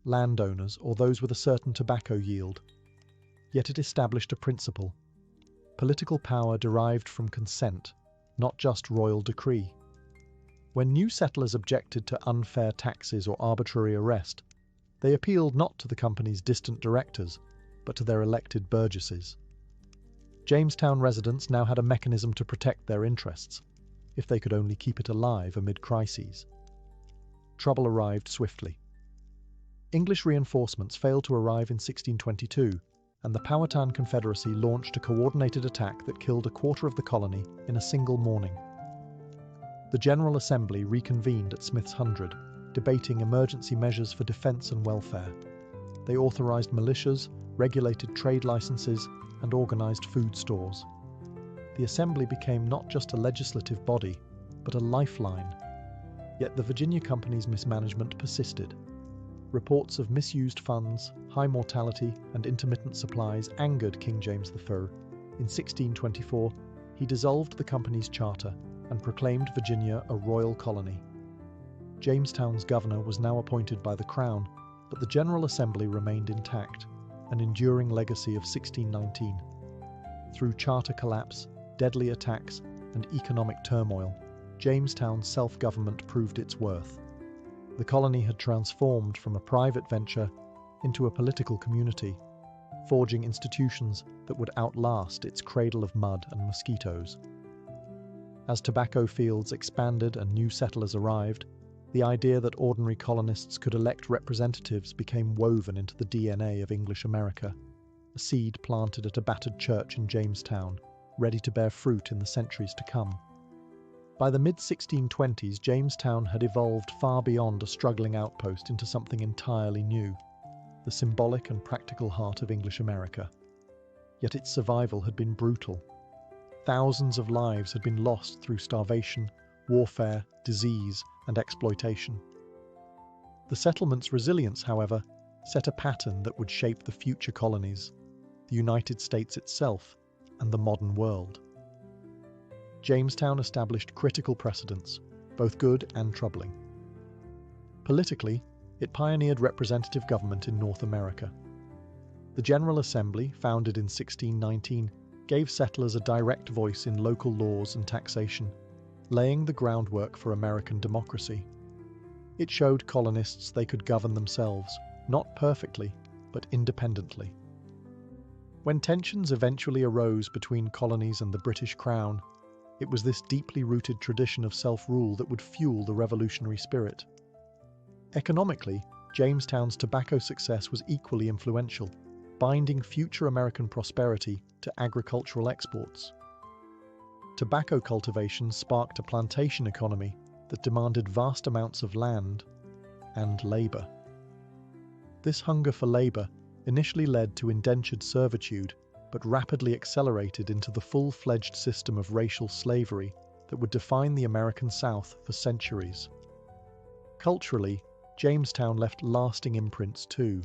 landowners, or those with a certain tobacco yield. Yet it established a principle. Political power derived from consent, not just royal decree. When new settlers objected to unfair taxes or arbitrary arrest, they appealed not to the company's distant directors, but to their elected burgesses. Jamestown residents now had a mechanism to protect their interests, if they could only keep it alive amid crises. Trouble arrived swiftly. English reinforcements failed to arrive in 1622, and the Powhatan Confederacy launched a coordinated attack that killed a quarter of the colony in a single morning. The General Assembly reconvened at Smith's Hundred, debating emergency measures for defense and welfare. They authorized militias, regulated trade licenses, and organized food stores. The Assembly became not just a legislative body, but a lifeline. Yet the Virginia Company's mismanagement persisted. Reports of misused funds, high mortality, and intermittent supplies angered King James I. In 1624, he dissolved the company's charter and proclaimed Virginia a royal colony. Jamestown's governor was now appointed by the Crown, but the General Assembly remained intact, an enduring legacy of 1619. Through charter collapse, deadly attacks, and economic turmoil, Jamestown's self-government proved its worth. The colony had transformed from a private venture into a political community, forging institutions that would outlast its cradle of mud and mosquitoes. As tobacco fields expanded and new settlers arrived, the idea that ordinary colonists could elect representatives became woven into the DNA of English America, a seed planted at a battered church in Jamestown, ready to bear fruit in the centuries to come. By the mid-1620s, Jamestown had evolved far beyond a struggling outpost into something entirely new, the symbolic and practical heart of English America. Yet its survival had been brutal. Thousands of lives had been lost through starvation, warfare, disease, and exploitation. The settlement's resilience, however, set a pattern that would shape the future colonies, the United States itself, and the modern world. Jamestown established critical precedents, both good and troubling. Politically, it pioneered representative government in North America. The General Assembly, founded in 1619, gave settlers a direct voice in local laws and taxation, laying the groundwork for American democracy. It showed colonists they could govern themselves, not perfectly, but independently. When tensions eventually arose between colonies and the British Crown, it was this deeply rooted tradition of self-rule that would fuel the revolutionary spirit. Economically, Jamestown's tobacco success was equally influential, binding future American prosperity to agricultural exports. Tobacco cultivation sparked a plantation economy that demanded vast amounts of land and labour. This hunger for labour initially led to indentured servitude, but rapidly accelerated into the full-fledged system of racial slavery that would define the American South for centuries. Culturally, Jamestown left lasting imprints too.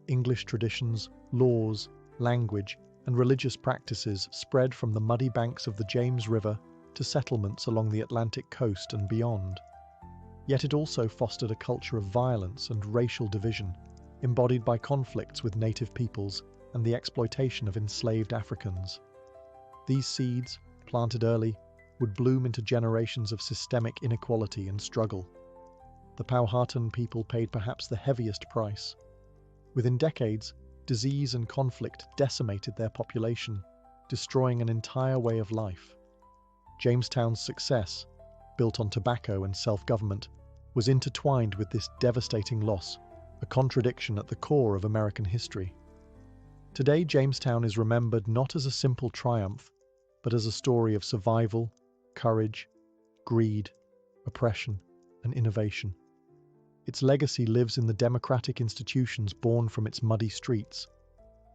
English traditions, laws, language, and religious practices spread from the muddy banks of the James River to settlements along the Atlantic coast and beyond. Yet it also fostered a culture of violence and racial division, embodied by conflicts with native peoples and the exploitation of enslaved Africans. These seeds, planted early, would bloom into generations of systemic inequality and struggle. The Powhatan people paid perhaps the heaviest price. Within decades, disease and conflict decimated their population, destroying an entire way of life. Jamestown's success, built on tobacco and self-government, was intertwined with this devastating loss, a contradiction at the core of American history. Today, Jamestown is remembered not as a simple triumph, but as a story of survival, courage, greed, oppression, and innovation. Its legacy lives in the democratic institutions born from its muddy streets,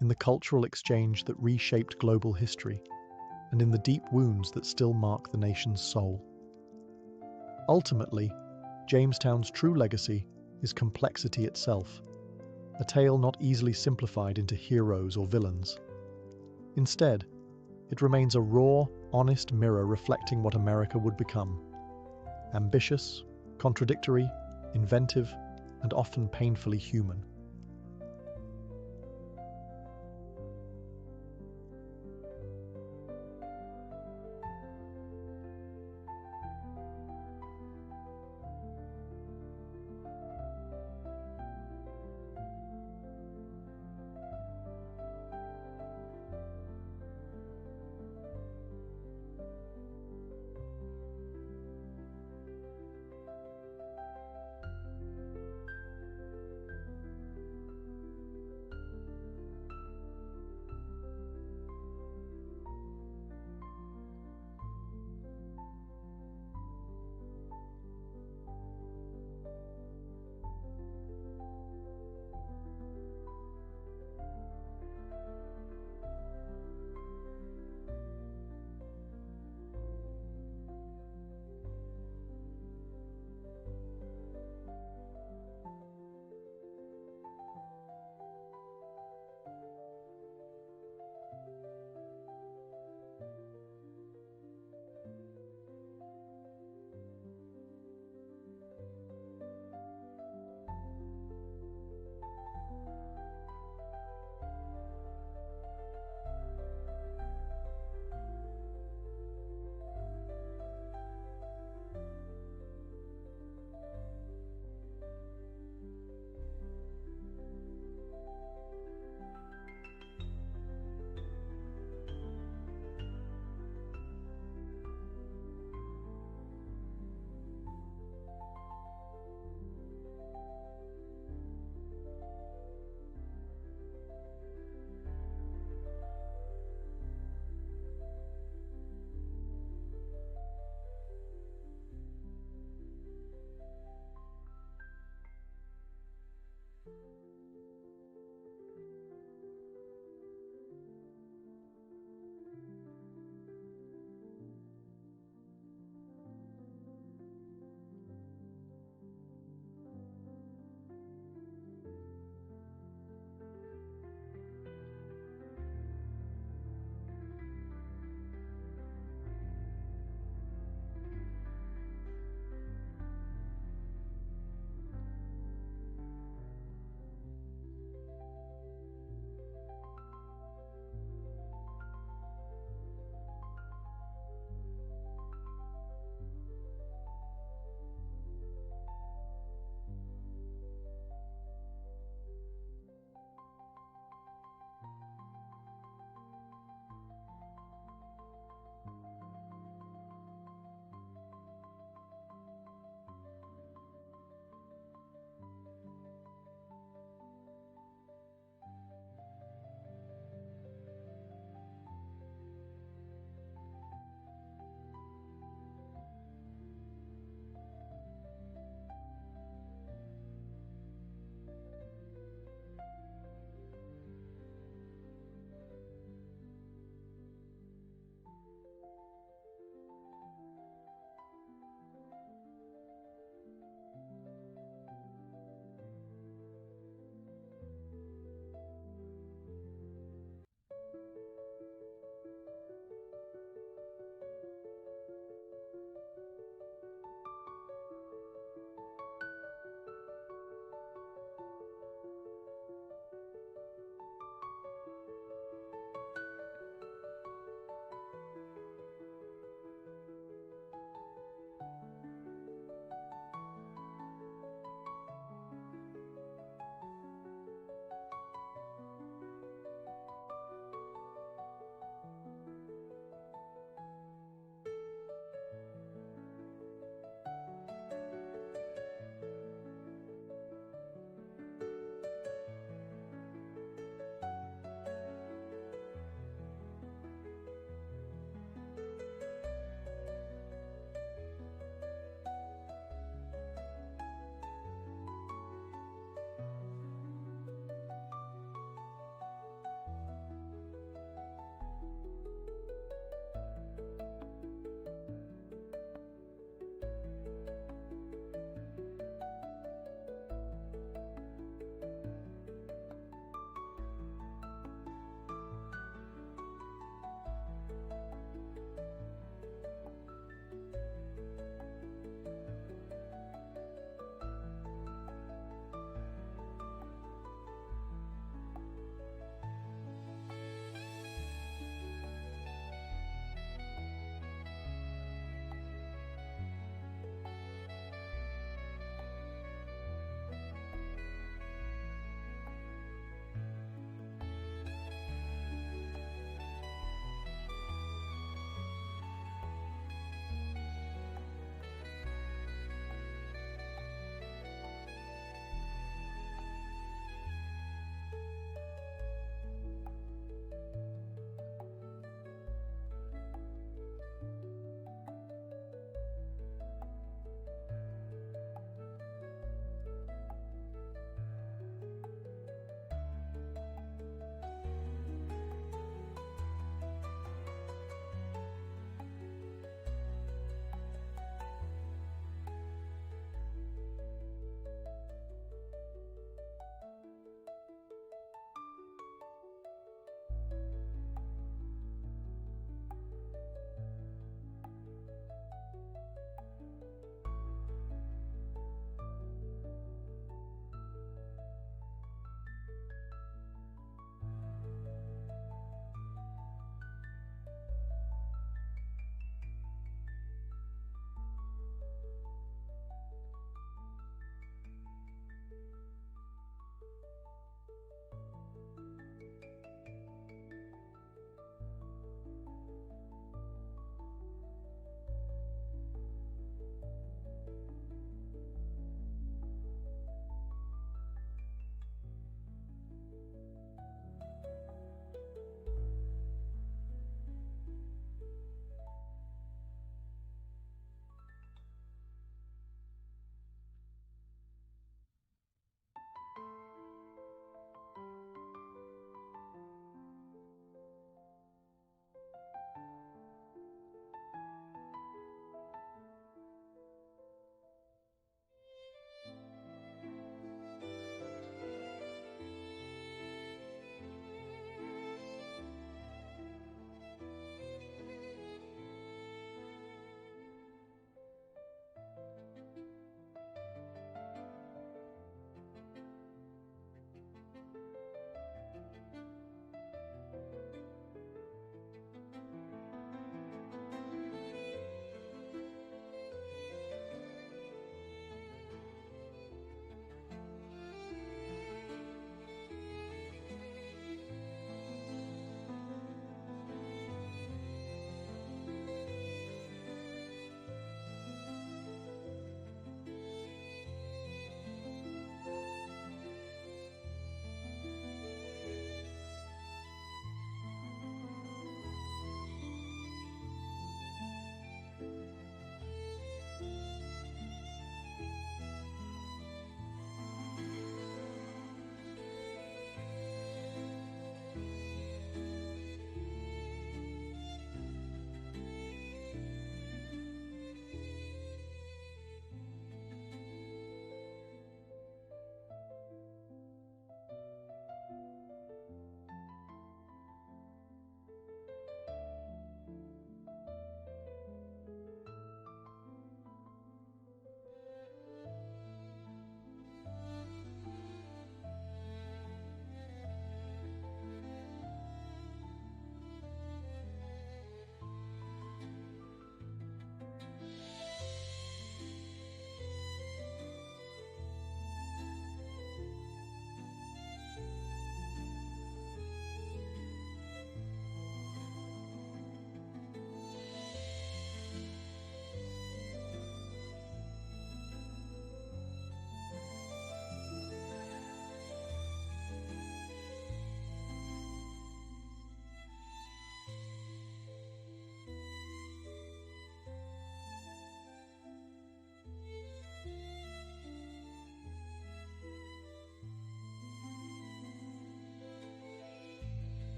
in the cultural exchange that reshaped global history, and in the deep wounds that still mark the nation's soul. Ultimately, Jamestown's true legacy is complexity itself, a tale not easily simplified into heroes or villains. Instead, it remains a raw, honest mirror reflecting what America would become. Ambitious, contradictory, inventive, and often painfully human.